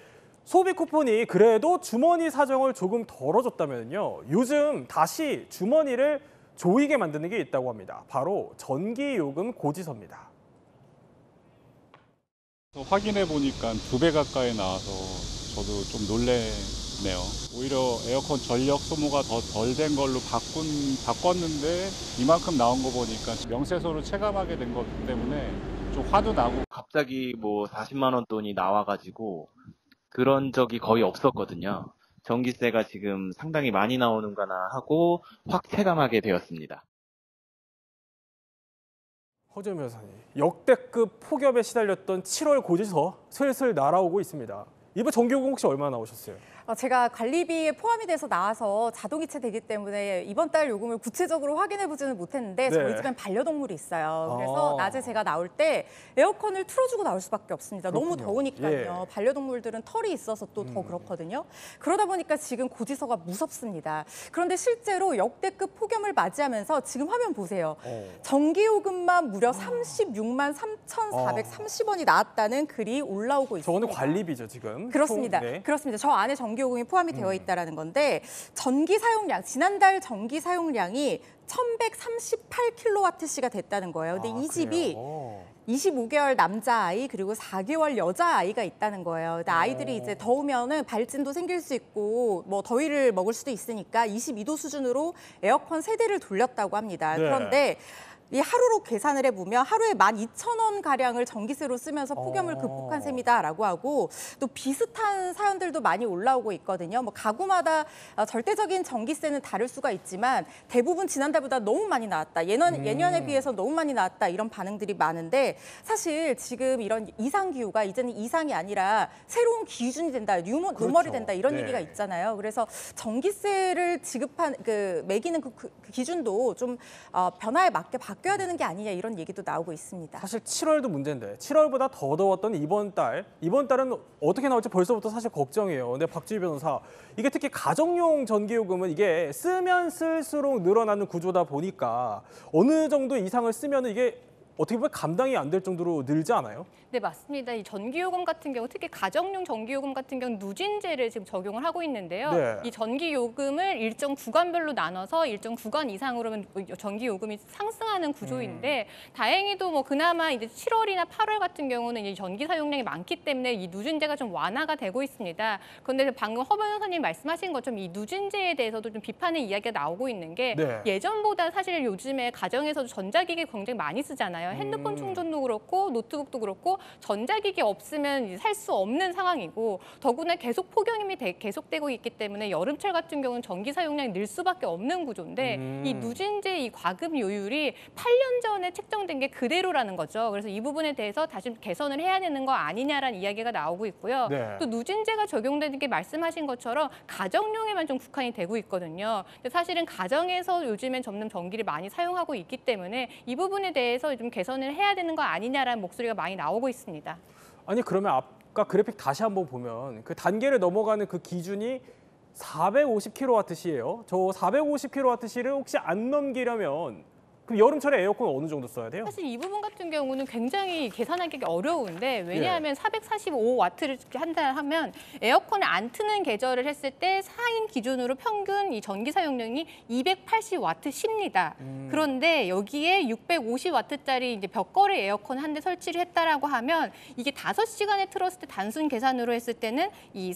소비 쿠폰이 그래도 주머니 사정을 조금 덜어줬다면요. 요즘 다시 주머니를 조이게 만드는 게 있다고 합니다. 바로 전기요금 고지서입니다. 확인해 보니까 2배 가까이 나와서 저도 좀 놀래네요. 오히려 에어컨 전력 소모가 더 덜 된 걸로 바꿨는데 이만큼 나온 거 보니까 명세서로 체감하게 된 거기 때문에 좀 화도 나고. 갑자기 뭐 40만 원 돈이 나와가지고 그런 적이 거의 없었거든요. 전기세가 지금 상당히 많이 나오는구나 하고 확 체감하게 되었습니다. 허주현 변호사님, 역대급 폭염에 시달렸던 7월 고지서 슬슬 날아오고 있습니다. 이번 전기요금 혹시 얼마나 나오셨어요? 제가 관리비에 포함이 돼서 나와서 자동이체 되기 때문에 이번 달 요금을 구체적으로 확인해보지는 못했는데 네. 저희 집엔 반려동물이 있어요. 그래서 낮에 제가 나올 때 에어컨을 틀어주고 나올 수밖에 없습니다. 너무 그렇군요. 더우니까요. 예. 반려동물들은 털이 있어서 또 더 그렇거든요. 그러다 보니까 지금 고지서가 무섭습니다. 그런데 실제로 역대급 폭염을 맞이하면서 지금 화면 보세요. 전기요금만 무려 36만 3,430원이 나왔다는 글이 올라오고 있습니다. 저거는 관리비죠, 지금? 그렇습니다. 네. 그렇습니다. 저 안에 전기요금이 포함이 되어 있다는 건데 전기 사용량, 지난달 전기 사용량이 1,138kWh가 됐다는 거예요. 근데 이 집이 25개월 남자아이 그리고 4개월 여자아이가 있다는 거예요. 근데 아이들이 이제 더우면은 발진도 생길 수 있고 뭐 더위를 먹을 수도 있으니까 22도 수준으로 에어컨 3대를 돌렸다고 합니다. 네. 그런데 이 하루로 계산을 해보면 하루에 12,000원 가량을 전기세로 쓰면서 폭염을 극복한 셈이다라고 하고 또 비슷한 사연들도 많이 올라오고 있거든요. 뭐 가구마다 절대적인 전기세는 다를 수가 있지만 대부분 지난달보다 너무 많이 나왔다. 예년에 비해서 너무 많이 나왔다. 이런 반응들이 많은데 사실 지금 이런 이상 기후가 이제는 이상이 아니라 새로운 기준이 된다, 노멀이 된다 이런 네. 얘기가 있잖아요. 그래서 전기세를 지급한 매기는 그 기준도 좀 변화에 맞게 바뀌어야 되는 게 아니냐 이런 얘기도 나오고 있습니다. 사실 7월도 문제인데 7월보다 더 더웠던 이번 달은 어떻게 나올지 벌써부터 사실 걱정이에요. 근데 박주희 변호사, 이게 특히 가정용 전기요금은 이게 쓰면 쓸수록 늘어나는 구조다 보니까 어느 정도 이상을 쓰면 이게 어떻게 보면 감당이 안 될 정도로 늘지 않아요? 네, 맞습니다. 이 전기요금 같은 경우, 특히 가정용 전기요금 같은 경우 누진제를 지금 적용을 하고 있는데요. 네. 이 전기요금을 일정 구간별로 나눠서 일정 구간 이상으로는 전기요금이 상승하는 구조인데 다행히도 뭐 그나마 이제 7월이나 8월 같은 경우는 이 전기 사용량이 많기 때문에 이 누진제가 좀 완화가 되고 있습니다. 그런데 방금 허 변호사님 말씀하신 것처럼 이 누진제에 대해서도 좀 비판의 이야기가 나오고 있는 게 네. 예전보다 사실 요즘에 가정에서도 전자기기 굉장히 많이 쓰잖아요. 있잖아요. 핸드폰 충전도 그렇고 노트북도 그렇고 전자기기 없으면 살 수 없는 상황이고 더구나 계속 폭염이 계속되고 있기 때문에 여름철 같은 경우는 전기 사용량이 늘 수밖에 없는 구조인데 이 누진제 이 과금 요율이 8년 전에 책정된 게 그대로라는 거죠. 그래서 이 부분에 대해서 다시 개선을 해야 되는 거 아니냐라는 이야기가 나오고 있고요. 네. 또 누진제가 적용되는 게 말씀하신 것처럼 가정용에만 좀 국한이 되고 있거든요. 근데 사실은 가정에서 요즘엔 점점 전기를 많이 사용하고 있기 때문에 이 부분에 대해서 좀 개선을 해야 되는 거 아니냐라는 목소리가 많이 나오고 있습니다. 아니 그러면 아까 그래픽 다시 한번 보면 그 단계를 넘어가는 그 기준이 450kWh예요. 저 450kWh를 혹시 안 넘기려면 그럼 여름철에 에어컨 어느 정도 써야 돼요? 사실 이 부분 같은 경우는 굉장히 계산하기 어려운데 왜냐하면 445W를 한다 하면 에어컨을 안 트는 계절을 했을 때 4인 기준으로 평균 이 전기 사용량이 280W십니다. 그런데 여기에 650W짜리 이제 벽걸이 에어컨 한 대 설치를 했다라고 하면 이게 5시간에 틀었을 때 단순 계산으로 했을 때는 이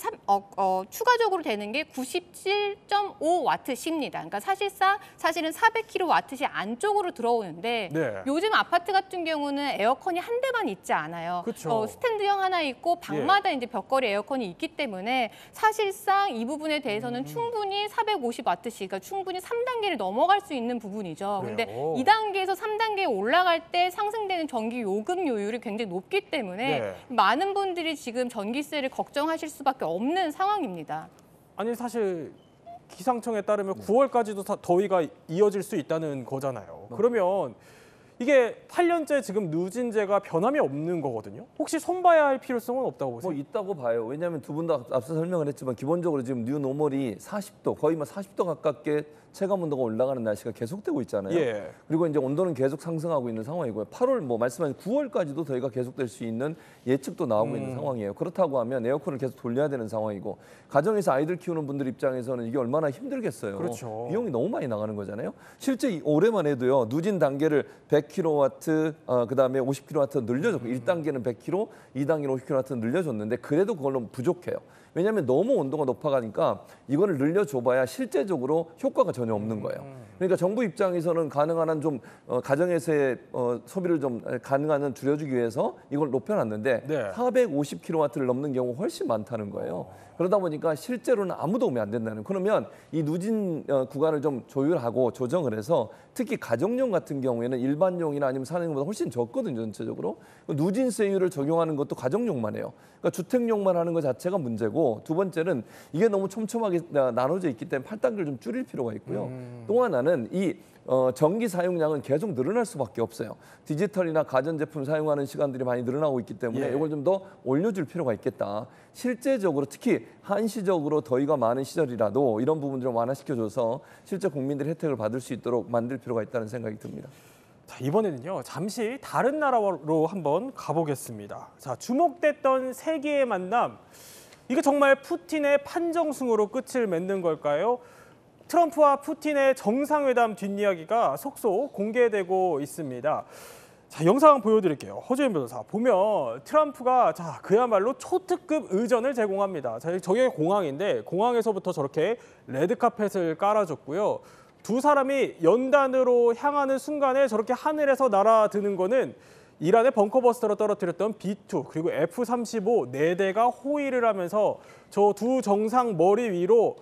추가적으로 되는 게 97.5W십니다. 그러니까 사실은 400kW 안쪽으로 들어오는데 요즘 아파트 같은 경우는 에어컨이 한 대만 있지 않아요. 스탠드형 하나 있고 방마다 이제 벽걸이 에어컨이 있기 때문에 사실상 이 부분에 대해서는 충분히 450W, 그러니까 충분히 3단계를 넘어갈 수 있는 부분이죠. 근데 2단계에서 3단계에 올라갈 때 상승되는 전기 요금 요율이 굉장히 높기 때문에 많은 분들이 지금 전기세를 걱정하실 수밖에 없는 상황입니다. 아니 사실 기상청에 따르면 9월까지도 더위가 이어질 수 있다는 거잖아요. 그러면 이게 8년째 지금 누진제가 변함이 없는 거거든요. 혹시 손봐야 할 필요성은 없다고 보세요? 뭐 있다고 봐요. 왜냐하면 두 분 다 앞서 설명을 했지만 기본적으로 지금 뉴노멀이 40도, 거의 뭐 40도 가깝게 체감 온도가 올라가는 날씨가 계속되고 있잖아요. 그리고 이제 온도는 계속 상승하고 있는 상황이고요. 8월 뭐 말씀하신 9월까지도 더위가 계속될 수 있는 예측도 나오고 있는 상황이에요. 그렇다고 하면 에어컨을 계속 돌려야 되는 상황이고 가정에서 아이들 키우는 분들 입장에서는 이게 얼마나 힘들겠어요. 비용이 너무 많이 나가는 거잖아요. 실제 올해만 해도요. 누진 단계를 100kW, 그다음에 50kW 늘려줬고 1단계는 100kW, 2단계는 50kW 늘려줬는데 그래도 그걸로 부족해요. 왜냐하면 너무 온도가 높아가니까 이거를 늘려줘봐야 실제적으로 효과가 전혀 없는 거예요. 그러니까 정부 입장에서는 가능한 한 좀 가정에서의 소비를 좀 가능한 한 줄여주기 위해서 이걸 높여놨는데 450kW를 넘는 경우 훨씬 많다는 거예요. 그러다 보니까 실제로는 아무 도움이 안 된다는. 그러면 이 누진 구간을 좀 조율하고 조정을 해서 특히 가정용 같은 경우에는 일반용이나 아니면 산업용보다 훨씬 적거든요, 전체적으로. 누진세율을 적용하는 것도 가정용만 해요. 그러니까 주택용만 하는 것 자체가 문제고 두 번째는 이게 너무 촘촘하게 나눠져 있기 때문에 8단계를 좀 줄일 필요가 있고요. 또 하나는 이 전기 사용량은 계속 늘어날 수밖에 없어요. 디지털이나 가전제품 사용하는 시간들이 많이 늘어나고 있기 때문에 이걸 좀 더 올려줄 필요가 있겠다. 실제적으로 특히 한시적으로 더위가 많은 시절이라도 이런 부분들을 완화시켜줘서 실제 국민들이 혜택을 받을 수 있도록 만들 필요가 있다는 생각이 듭니다. 자, 이번에는요. 잠시 다른 나라로 한번 가보겠습니다. 자, 주목됐던 세계의 만남. 이게 정말 푸틴의 판정승으로 끝을 맺는 걸까요? 트럼프와 푸틴의 정상회담 뒷이야기가 속속 공개되고 있습니다. 자, 영상 보여드릴게요. 허재현 변호사. 보면 트럼프가 그야말로 초특급 의전을 제공합니다. 자, 저게 공항인데 공항에서부터 저렇게 레드카펫을 깔아줬고요. 두 사람이 연단으로 향하는 순간에 저렇게 하늘에서 날아드는 거는 이란의 벙커버스터로 떨어뜨렸던 B2 그리고 F-35 4대가 호위를 하면서 저 두 정상 머리 위로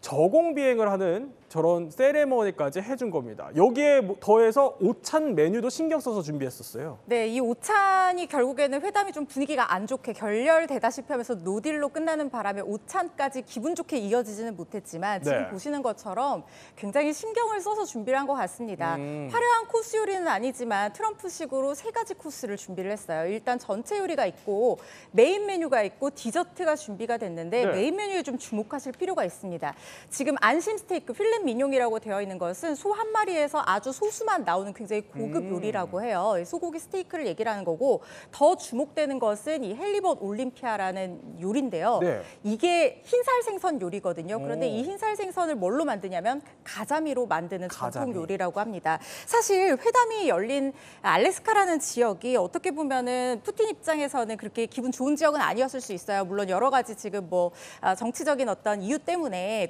저공 비행을 하는 저런 세레머니까지 해준 겁니다. 여기에 더해서 오찬 메뉴도 신경 써서 준비했었어요. 네, 이 오찬이 결국에는 회담이 좀 분위기가 안 좋게 결렬되다시피 하면서 노딜로 끝나는 바람에 오찬까지 기분 좋게 이어지지는 못했지만 지금 보시는 것처럼 굉장히 신경을 써서 준비를 한 것 같습니다. 화려한 코스 요리는 아니지만 트럼프식으로 3가지 코스를 준비를 했어요. 일단 전체 요리가 있고 메인 메뉴가 있고 디저트가 준비가 됐는데 메인 메뉴에 좀 주목하실 필요가 있습니다. 지금 안심 스테이크 필렛 민용이라고 되어 있는 것은 소 한 마리에서 아주 소수만 나오는 굉장히 고급 요리라고 해요. 소고기 스테이크를 얘기를 하는 거고 더 주목되는 것은 이 헬리벗 올림피아라는 요리인데요. 이게 흰살 생선 요리거든요. 그런데 이 흰살 생선을 뭘로 만드냐면 가자미로 만드는 전통 요리라고 합니다. 사실 회담이 열린 알래스카라는 지역이 어떻게 보면은 푸틴 입장에서는 그렇게 기분 좋은 지역은 아니었을 수 있어요. 물론 여러 가지 지금 뭐 정치적인 어떤 이유 때문에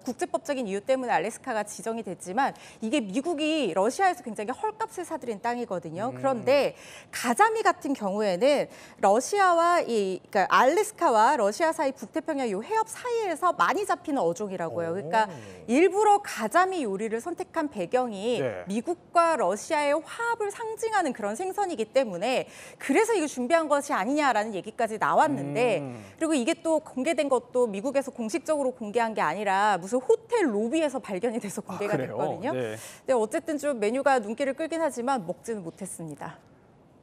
국제법적인 이유 때문에 때문에 알래스카가 지정이 됐지만 이게 미국이 러시아에서 굉장히 헐값을 사들인 땅이거든요. 그런데 가자미 같은 경우에는 러시아와 그러니까 알래스카와 러시아 사이 북태평양 요 해협 사이에서 많이 잡히는 어종이라고 해요. 그러니까 일부러 가자미 요리를 선택한 배경이 네. 미국과 러시아의 화합을 상징하는 그런 생선이기 때문에 그래서 이거 준비한 것이 아니냐라는 얘기까지 나왔는데 그리고 이게 또 공개된 것도 미국에서 공식적으로 공개한 게 아니라 무슨 호텔 로비에서 발견이 돼서 공개가 됐거든요. 네. 근데 어쨌든 좀 메뉴가 눈길을 끌긴 하지만 먹지는 못했습니다.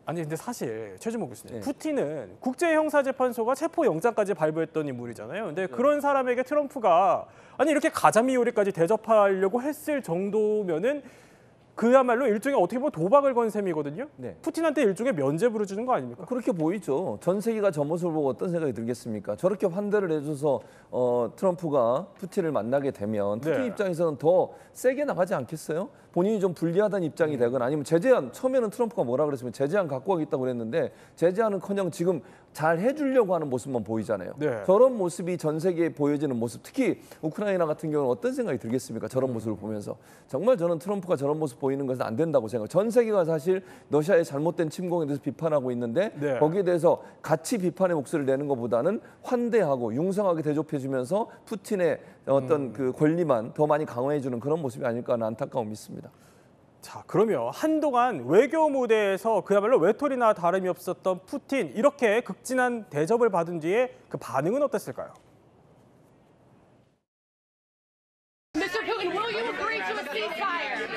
아니 근데 사실 최진목 교수님, 푸틴은 국제형사재판소가 체포영장까지 발부했던 인물이잖아요. 근데 그런 사람에게 트럼프가 아니 이렇게 가자미 요리까지 대접하려고 했을 정도면은 그야말로 일종의 어떻게 보면 도박을 건 셈이거든요. 네. 푸틴한테 일종의 면죄부를 주는 거 아닙니까? 그렇게 보이죠. 전 세계가 저 모습을 보고 어떤 생각이 들겠습니까? 저렇게 환대를 해줘서 트럼프가 푸틴을 만나게 되면 푸틴 네. 입장에서는 더 세게 나가지 않겠어요? 본인이 좀 불리하다는 입장이 되거나 아니면 제재안, 처음에는 트럼프가 뭐라 그랬으면 제재안 갖고 가겠다고 그랬는데 제재안은커녕 지금 잘 해주려고 하는 모습만 보이잖아요. 네. 저런 모습이 전 세계에 보여지는 모습, 특히 우크라이나 같은 경우는 어떤 생각이 들겠습니까? 저런 모습을 보면서. 정말 저는 트럼프가 저런 모습 보이는 것은 안 된다고 생각해요. 전 세계가 사실 러시아의 잘못된 침공에 대해서 비판하고 있는데 네. 거기에 대해서 같이 비판의 목소리를 내는 것보다는 환대하고 융성하게 대접해주면서 푸틴의 어떤 그 권리만 더 많이 강화해주는 그런 모습이 아닐까 하는 안타까움이 있습니다. 자, 그러면 한동안 외교 무대에서 그야말로 외톨이나 다름이 없었던 푸틴, 이렇게 극진한 대접을 받은 뒤에 그 반응은 어땠을까요? Mr. Putin, will you agree to a ceasefire?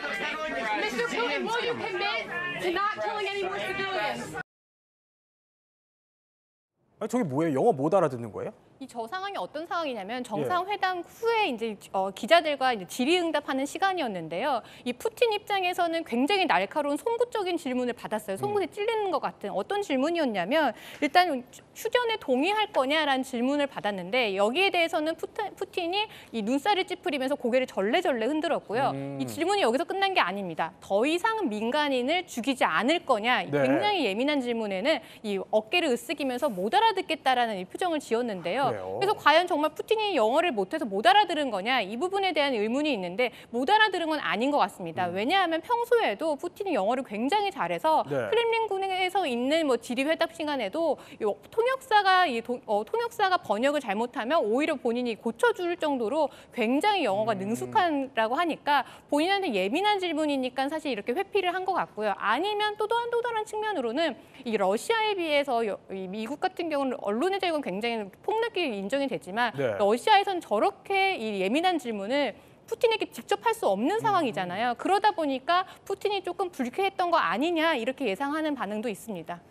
Mr. Putin, will you commit to not killing any more civilians? 아니, 저게 뭐예요? 영어 못 알아듣는 거예요? 이 저 상황이 어떤 상황이냐면 정상회담 후에 이제 기자들과 이제 질의응답하는 시간이었는데요. 이 푸틴 입장에서는 굉장히 날카로운 송구적인 질문을 받았어요. 송구에 찔리는 것 같은 어떤 질문이었냐면 일단 휴전에 동의할 거냐라는 질문을 받았는데 여기에 대해서는 푸틴이 이 눈살을 찌푸리면서 고개를 절레절레 흔들었고요. 이 질문이 여기서 끝난 게 아닙니다. 더 이상 민간인을 죽이지 않을 거냐. 네. 굉장히 예민한 질문에는 이 어깨를 으쓱이면서 못 알아듣겠다라는 이 표정을 지었는데요. 그래서 과연 정말 푸틴이 영어를 못해서 못 알아들은 거냐 이 부분에 대한 의문이 있는데 못 알아들은 건 아닌 것 같습니다. 왜냐하면 평소에도 푸틴이 영어를 굉장히 잘해서 네. 크렘린궁에서 있는 뭐 질의회답 시간에도 통역사가 번역을 잘못하면 오히려 본인이 고쳐줄 정도로 굉장히 영어가 능숙하다고 하니까 본인한테 예민한 질문이니까 사실 이렇게 회피를 한 것 같고요. 아니면 또 다른 측면으로는 이 러시아에 비해서 이 미국 같은 경우는 언론의 자유가 굉장히 폭넓게 인정이 됐지만 네. 러시아에서는 저렇게 이 예민한 질문을 푸틴에게 직접 할 수 없는 상황이잖아요. 그러다 보니까 푸틴이 조금 불쾌했던 거 아니냐 이렇게 예상하는 반응도 있습니다.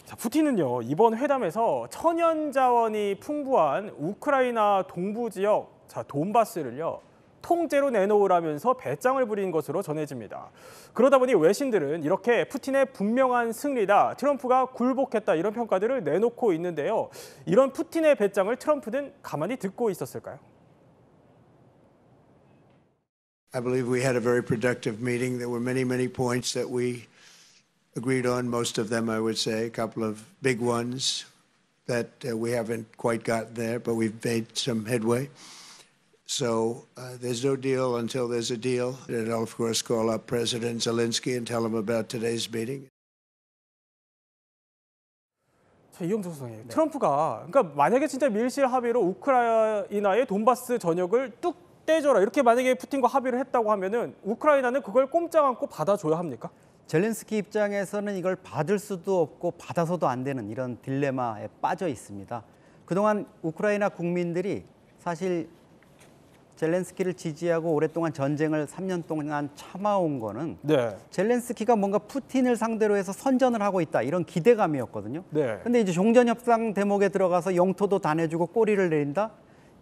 자, 푸틴은요, 이번 회담에서 천연 자원이 풍부한 우크라이나 동부 지역, 자, 돈바스를요, 통째로 내놓으라면서 배짱을 부린 것으로 전해집니다. 그러다 보니 외신들은 이렇게 푸틴의 분명한 승리다, 트럼프가 굴복했다 이런 평가들을 내놓고 있는데요. 이런 푸틴의 배짱을 트럼프는 가만히 듣고 있었을까요? I believe we had a very productive meeting. There were many points that we agreed on, most of them, I would say, a couple of big ones that we haven't quite gotten there, but we've made some headway. So there's no deal until there's a deal. And I'll, of course, call up President Zelensky and tell him about today's meeting. 자, 이영석 소장님, 트럼프가 그러니까 만약에 진짜 밀실 합의로 우크라이나의 돈바스 전역을 뚝 떼줘라 이렇게 만약에 푸틴과 합의를 했다고 하면은 우크라이나는 그걸 꼼짝 않고 받아줘야 합니까? 젤렌스키 입장에서는 이걸 받을 수도 없고 받아서도 안 되는 이런 딜레마에 빠져 있습니다. 그동안 우크라이나 국민들이 사실 젤렌스키를 지지하고 오랫동안 전쟁을 3년 동안 참아온 거는 네. 젤렌스키가 뭔가 푸틴을 상대로 해서 선전을 하고 있다 이런 기대감이었거든요. 네. 근데 이제 종전협상 대목에 들어가서 영토도 다 내주고 꼬리를 내린다?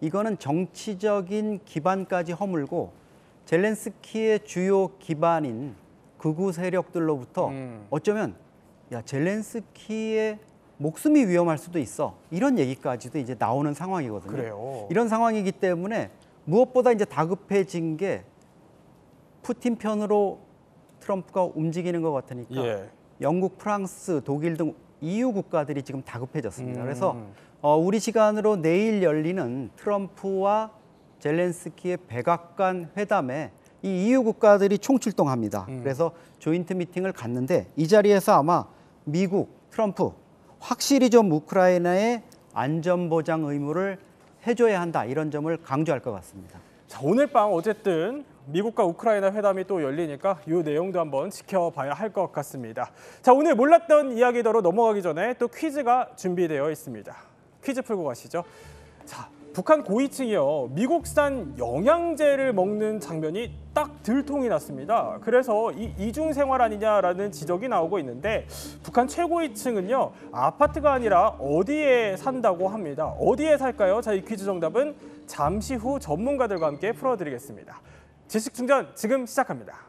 이거는 정치적인 기반까지 허물고 젤렌스키의 주요 기반인 극우 세력들로부터 어쩌면 야 젤렌스키의 목숨이 위험할 수도 있어 이런 얘기까지도 이제 나오는 상황이거든요. 그래요. 이런 상황이기 때문에 무엇보다 이제 다급해진 게 푸틴 편으로 트럼프가 움직이는 것 같으니까 예. 영국, 프랑스, 독일 등 EU 국가들이 지금 다급해졌습니다. 그래서 우리 시간으로 내일 열리는 트럼프와 젤렌스키의 백악관 회담에 이 EU 국가들이 총출동합니다. 그래서 조인트 미팅을 갔는데 이 자리에서 아마 미국, 트럼프 확실히 좀 우크라이나의 안전보장 의무를 해줘야 한다 이런 점을 강조할 것 같습니다. 자, 오늘 밤 어쨌든 미국과 우크라이나 회담이 또 열리니까 이 내용도 한번 지켜봐야 할 것 같습니다. 자, 오늘 몰랐던 이야기더러 넘어가기 전에 또 퀴즈가 준비되어 있습니다. 퀴즈 풀고 가시죠. 자, 북한 고위층이요. 미국산 영양제를 먹는 장면이 딱 들통이 났습니다. 그래서 이중 생활 아니냐라는 지적이 나오고 있는데 북한 최고위층은요. 아파트가 아니라 어디에 산다고 합니다. 어디에 살까요? 자, 이 퀴즈 정답은 잠시 후 전문가들과 함께 풀어드리겠습니다. 지식 충전 지금 시작합니다.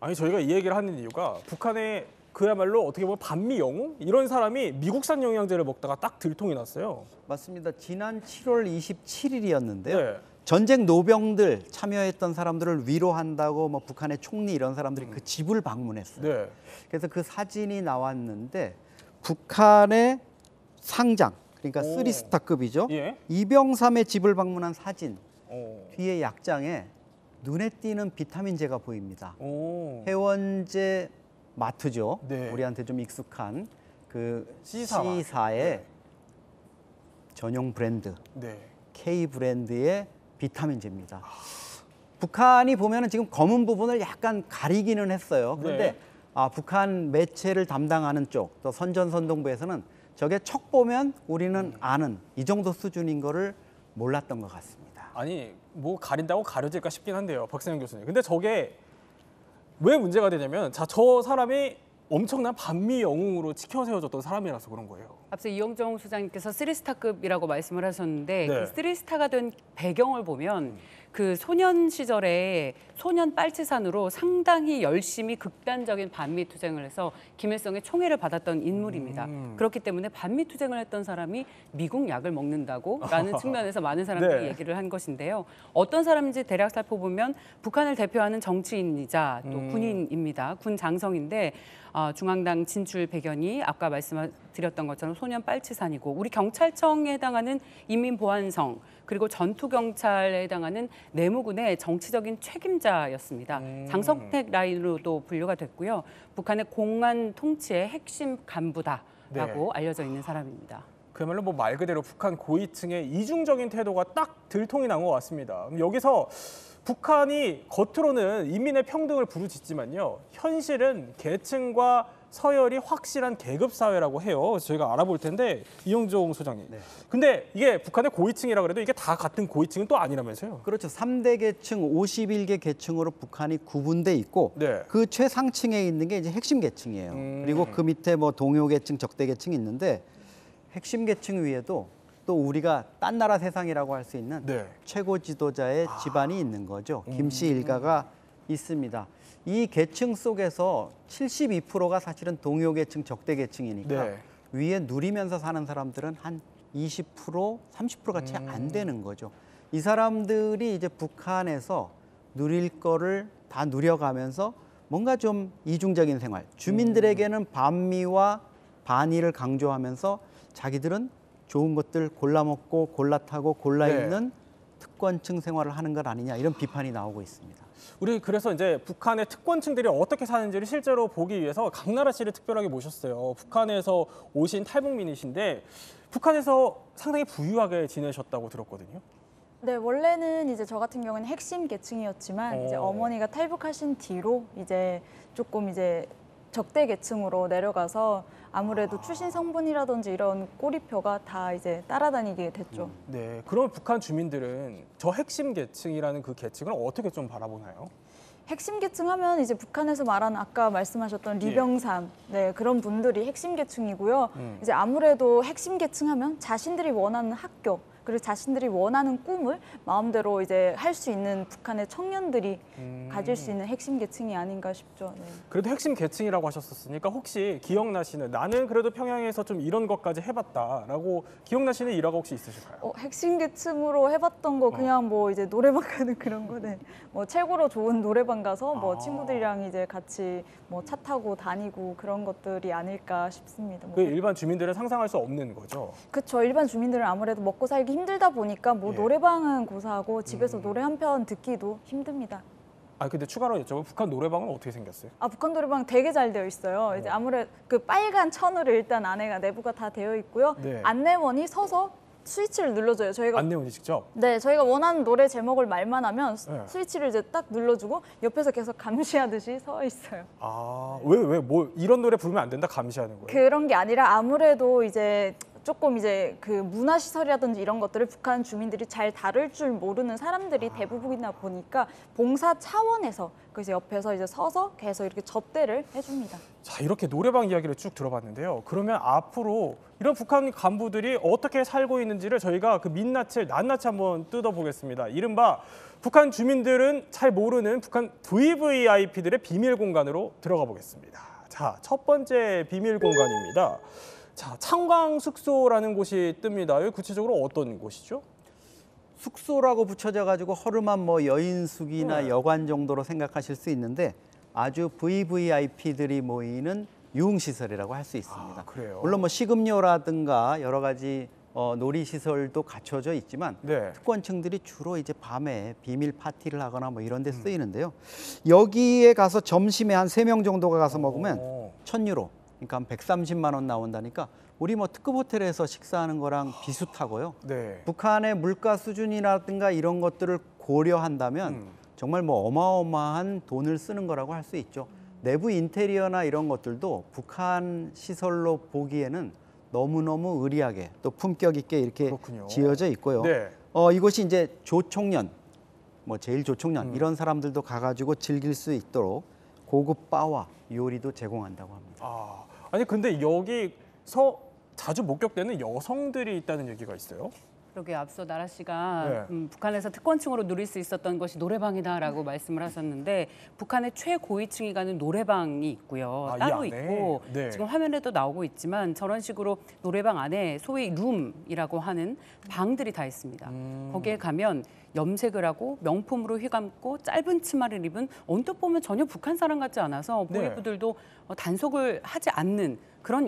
아니 저희가 이 얘기를 하는 이유가 북한의 그야말로 어떻게 보면 반미 영웅? 이런 사람이 미국산 영양제를 먹다가 딱 들통이 났어요. 맞습니다. 지난 7월 27일이었는데요. 네. 전쟁 노병들 참여했던 사람들을 위로한다고 뭐 북한의 총리 이런 사람들이 그 집을 방문했어요. 네. 그래서 그 사진이 나왔는데 북한의 상장, 그러니까 오. 3스타급이죠. 예. 이병삼의 집을 방문한 사진. 오. 뒤에 약장에 눈에 띄는 비타민제가 보입니다. 오. 회원제 마트죠. 네. 우리한테 좀 익숙한 그 C사. C사의 네. 전용 브랜드, 네. K 브랜드의 비타민제입니다. 북한이 보면은 지금 검은 부분을 약간 가리기는 했어요. 그런데 네. 북한 매체를 담당하는 쪽, 또 선전선동부에서는 저게 척 보면 우리는 아는 이 정도 수준인 거를 몰랐던 것 같습니다. 아니 뭐 가린다고 가려질까 싶긴 한데요, 박세영 교수님. 근데 저게 왜 문제가 되냐면 저 사람이 엄청난 반미 영웅으로 치켜 세워졌던 사람이라서 그런 거예요. 앞서 이영정 소장님께서 3스타급이라고 말씀을 하셨는데 네. 그 3스타가 된 배경을 보면 그 소년 시절에 소년 빨치산으로 상당히 열심히 극단적인 반미 투쟁을 해서 김일성의 총애를 받았던 인물입니다. 그렇기 때문에 반미 투쟁을 했던 사람이 미국 약을 먹는다고라는 측면에서 많은 사람들이 네. 얘기를 한 것인데요. 어떤 사람인지 대략 살펴보면 북한을 대표하는 정치인이자 또 군인입니다. 군 장성인데 중앙당 진출 배경이 아까 말씀드렸던 것처럼 소년 빨치산이고 우리 경찰청에 해당하는 인민보안성 그리고 전투경찰에 해당하는 내무군의 정치적인 책임자였습니다. 장성택 라인으로도 분류가 됐고요. 북한의 공안 통치의 핵심 간부다라고 네. 알려져 있는 사람입니다. 그야말로 뭐 말 그대로 북한 고위층의 이중적인 태도가 딱 들통이 난 것 같습니다. 그럼 여기서 북한이 겉으로는 인민의 평등을 부르짖지만요. 현실은 계층과 서열이 확실한 계급 사회라고 해요. 저희가 알아볼 텐데 이영종 소장님. 네. 근데 이게 북한의 고위층이라 그래도 이게 다 같은 고위층은 또 아니라면서요? 그렇죠. 3대 계층, 51개 계층으로 북한이 구분돼 있고 네. 그 최상층에 있는 게 이제 핵심 계층이에요. 그리고 그 밑에 뭐 동요 계층, 적대 계층이 있는데 핵심 계층 위에도 또 우리가 딴 나라 세상이라고 할 수 있는 네. 최고 지도자의 집안이 있는 거죠. 김씨 일가가 있습니다. 이 계층 속에서 72%가 사실은 동요 계층, 적대 계층이니까 네. 위에 누리면서 사는 사람들은 한 20%, 30%가 채 안 되는 거죠. 이 사람들이 이제 북한에서 누릴 거를 다 누려가면서 뭔가 좀 이중적인 생활, 주민들에게는 반미와 반의를 강조하면서 자기들은 좋은 것들 골라 먹고 골라 타고 골라 입는 특권층 생활을 하는 것 아니냐 이런 비판이 나오고 있습니다. 우리 그래서 이제 북한의 특권층들이 어떻게 사는지를 실제로 보기 위해서 강나라 씨를 특별하게 모셨어요. 북한에서 오신 탈북민이신데 북한에서 상당히 부유하게 지내셨다고 들었거든요. 네, 원래는 이제 저 같은 경우는 핵심 계층이었지만 이제 어머니가 탈북하신 뒤로 이제 조금 이제 적대 계층으로 내려가서 아무래도 출신 성분이라든지 이런 꼬리표가 다 이제 따라다니게 됐죠. 네, 그럼 북한 주민들은 저 핵심 계층이라는 그 계층을 어떻게 좀 바라보나요? 핵심 계층 하면 이제 북한에서 말하는 아까 말씀하셨던 리병삼, 네, 그런 분들이 핵심 계층이고요. 이제 아무래도 핵심 계층 하면 자신들이 원하는 학교, 그리고 자신들이 원하는 꿈을 마음대로 이제 할 수 있는 북한의 청년들이 가질 수 있는 핵심 계층이 아닌가 싶죠. 네. 그래도 핵심 계층이라고 하셨었으니까 혹시 기억나시는 나는 그래도 평양에서 좀 이런 것까지 해봤다라고 기억나시는 일화가 혹시 있으실까요? 핵심 계층으로 해봤던 거 그냥 뭐 이제 노래방 가는 그런 거네. 뭐 최고로 좋은 노래방 가서 뭐 친구들이랑 이제 같이 뭐 차 타고 다니고 그런 것들이 아닐까 싶습니다. 그 일반 주민들은 상상할 수 없는 거죠. 그렇죠. 일반 주민들은 아무래도 먹고 살기 힘들다 보니까 뭐 노래방은 고사하고 집에서 노래 한 편 듣기도 힘듭니다. 아 근데 추가로 여쭤보면 북한 노래방은 어떻게 생겼어요? 북한 노래방 되게 잘 되어 있어요. 이제 아무래도 그 빨간 천으로 일단 안에가 내부가 다 되어 있고요. 네. 안내원이 서서 스위치를 눌러줘요. 저희가 안내원이 직접? 네, 저희가 원하는 노래 제목을 말만 하면 네. 스위치를 이제 딱 눌러주고 옆에서 계속 감시하듯이 서 있어요. 왜 뭐 이런 노래 부르면 안 된다 감시하는 거예요? 그런 게 아니라 아무래도 이제 조금 이제 그 문화시설이라든지 이런 것들을 북한 주민들이 잘 다룰 줄 모르는 사람들이 대부분이다 보니까 봉사 차원에서 그래서 옆에서 이제 서서 계속 이렇게 접대를 해줍니다. 자, 이렇게 노래방 이야기를 쭉 들어봤는데요. 그러면 앞으로 이런 북한 간부들이 어떻게 살고 있는지를 저희가 그 민낯을 낱낱이 한번 뜯어보겠습니다. 이른바 북한 주민들은 잘 모르는 북한 VVIP들의 비밀 공간으로 들어가 보겠습니다. 자, 첫 번째 비밀 공간입니다. 자, 창광 숙소라는 곳이 뜹니다. 여기 구체적으로 어떤 곳이죠? 숙소라고 붙여져 가지고 허름한 뭐 여인숙이나 여관 정도로 생각하실 수 있는데 아주 VVIP들이 모이는 유흥시설이라고 할 수 있습니다. 그래요? 물론 뭐 식음료라든가 여러 가지 놀이시설도 갖춰져 있지만 특권층들이 주로 이제 밤에 비밀 파티를 하거나 뭐 이런 데 쓰이는데요. 여기에 가서 점심에 한 3명 정도가 가서 먹으면 1,000유로, 그러니까 한 130만 원 나온다니까 우리 뭐 특급 호텔에서 식사하는 거랑 비슷하고요. 네. 북한의 물가 수준이라든가 이런 것들을 고려한다면 정말 뭐 어마어마한 돈을 쓰는 거라고 할 수 있죠. 내부 인테리어나 이런 것들도 북한 시설로 보기에는 너무너무 의리하게 또 품격 있게 이렇게 지어져 있고요. 네. 이곳이 이제 조총련, 뭐 제일 조총련 이런 사람들도 가가지고 즐길 수 있도록 고급 바와 요리도 제공한다고 합니다. 아니 근데 여기서 자주 목격되는 여성들이 있다는 얘기가 있어요. 그러게 앞서 나라 씨가 북한에서 특권층으로 누릴 수 있었던 것이 노래방이다라고 말씀을 하셨는데 북한의 최고위층이 가는 노래방이 있고요. 따로 있고 지금 화면에도 나오고 있지만 저런 식으로 노래방 안에 소위 룸이라고 하는 방들이 다 있습니다. 거기에 가면 염색을 하고 명품으로 휘감고 짧은 치마를 입은 언뜻 보면 전혀 북한 사람 같지 않아서 보이부들도 단속을 하지 않는 그런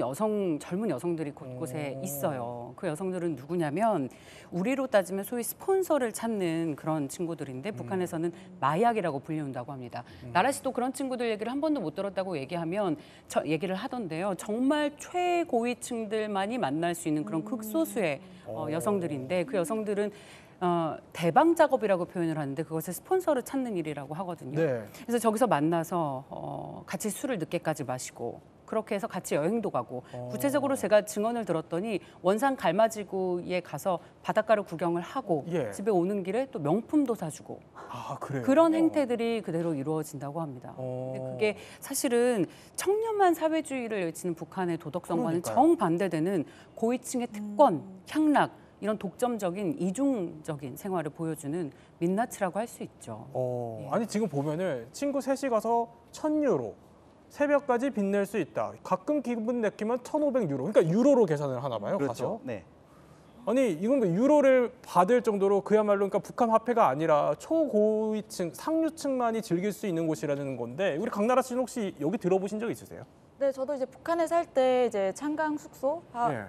젊은 여성들이 곳곳에 있어요. 그 여성들은 누구냐면 우리로 따지면 소위 스폰서를 찾는 그런 친구들인데 북한에서는 마약이라고 불리운다고 합니다. 나라 씨도 그런 친구들 얘기를 한 번도 못 들었다고 얘기하면 얘기를 하던데요. 정말 최고위층들만이 만날 수 있는 그런 극소수의 여성들인데 그 여성들은 대방 작업이라고 표현을 하는데 그것을 스폰서를 찾는 일이라고 하거든요. 그래서 저기서 만나서 같이 술을 늦게까지 마시고 그렇게 해서 같이 여행도 가고 구체적으로 제가 증언을 들었더니 원산 갈마지구에 가서 바닷가를 구경을 하고 집에 오는 길에 또 명품도 사주고 그런 행태들이 그대로 이루어진다고 합니다. 근데 그게 사실은 청렴한 사회주의를 외치는 북한의 도덕성과는 정반대되는 고위층의 특권, 향락 이런 독점적인 이중적인 생활을 보여주는 민낯이라고 할 수 있죠. 아니 지금 보면은 친구 셋이 가서 1,000유로 새벽까지 빛낼 수 있다. 가끔 기분 내키면 1,500유로. 그러니까 유로로 계산을 하나 봐요. 그렇죠. 가서. 아니 이건 유로를 받을 정도로 그야말로 그러니까 북한 화폐가 아니라 초고위층, 상류층만이 즐길 수 있는 곳이라는 건데 우리 강나라 씨는 혹시 여기 들어보신 적 있으세요? 네, 저도 이제 북한에 살 때 이제 창강 숙소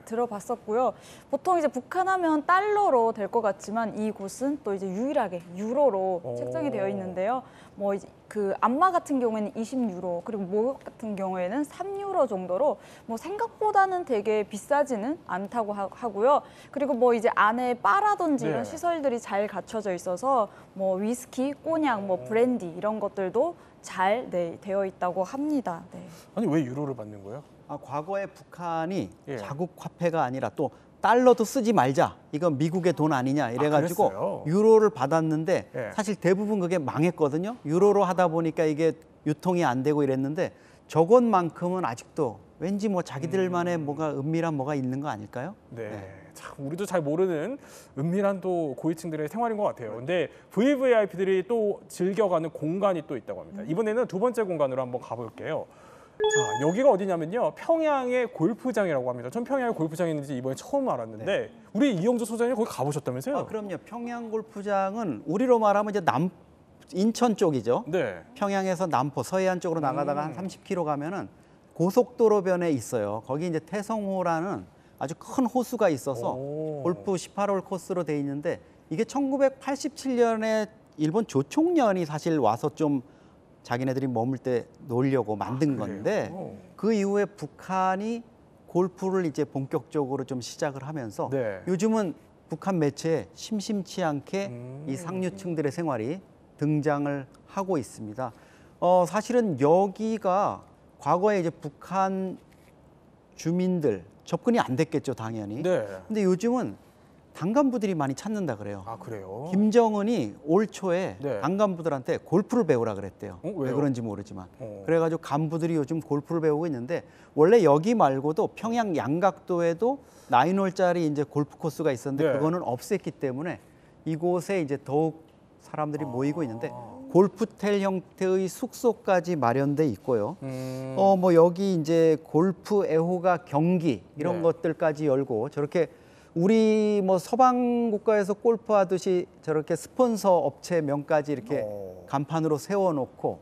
들어봤었고요. 보통 이제 북한 하면 달러로 될 것 같지만 이곳은 또 이제 유일하게 유로로 책정이 되어 있는데요. 뭐 이제 그 안마 같은 경우에는 20유로 그리고 목욕 같은 경우에는 3유로 정도로 뭐 생각보다는 되게 비싸지는 않다고 하고요. 그리고 뭐 이제 안에 바라든지 이런 시설들이 잘 갖춰져 있어서 뭐 위스키, 꼬냑, 뭐 브랜디 이런 것들도 잘 되어 있다고 합니다. 아니 왜 유로를 받는 거예요? 과거에 북한이 자국 화폐가 아니라 또 달러도 쓰지 말자. 이건 미국의 돈 아니냐 이래가지고 유로를 받았는데 사실 대부분 그게 망했거든요. 유로로 하다 보니까 이게 유통이 안 되고 이랬는데 저것만큼은 아직도 왠지 뭐 자기들만의 뭐가 은밀한 뭐가 있는 거 아닐까요? 네. 참 우리도 잘 모르는 은밀한 또 고위층들의 생활인 것 같아요. 근데 VVIP들이 또 즐겨가는 공간이 또 있다고 합니다. 이번에는 두 번째 공간으로 한번 가볼게요. 자, 여기가 어디냐면요. 평양의 골프장이라고 합니다. 전 평양에 골프장이 있는지 이번에 처음 알았는데 우리 이영조 소장님 거기 가보셨다면서요? 아, 그럼요. 평양 골프장은 우리로 말하면 이제 인천 쪽이죠. 네. 평양에서 남포 서해안 쪽으로 나가다가 한 30km 가면은 고속도로변에 있어요. 거기 이제 태성호라는 아주 큰 호수가 있어서 골프 18홀 코스로 돼 있는데 이게 1987년에 일본 조총련이 사실 와서 좀 자기네들이 머물 때 놀려고 만든 건데 그 이후에 북한이 골프를 이제 본격적으로 좀 시작을 하면서 요즘은 북한 매체에 심심치 않게 이 상류층들의 생활이 등장을 하고 있습니다. 사실은 여기가 과거에 이제 북한 주민들 접근이 안 됐겠죠, 당연히. 근데 요즘은 단간부들이 많이 찾는다 그래요. 아, 그래요? 김정은이 올 초에 단간부들한테 골프를 배우라 그랬대요. 왜 그런지 모르지만. 그래가지고 간부들이 요즘 골프를 배우고 있는데 원래 여기 말고도 평양 양각도에도 9홀짜리 이제 골프 코스가 있었는데 그거는 없앴기 때문에 이곳에 이제 더욱 사람들이 모이고 있는데 골프텔 형태의 숙소까지 마련돼 있고요. 뭐 여기 이제 골프 애호가 경기 이런 것들까지 열고 저렇게 우리 뭐 서방 국가에서 골프하듯이 저렇게 스폰서 업체 명까지 이렇게 간판으로 세워놓고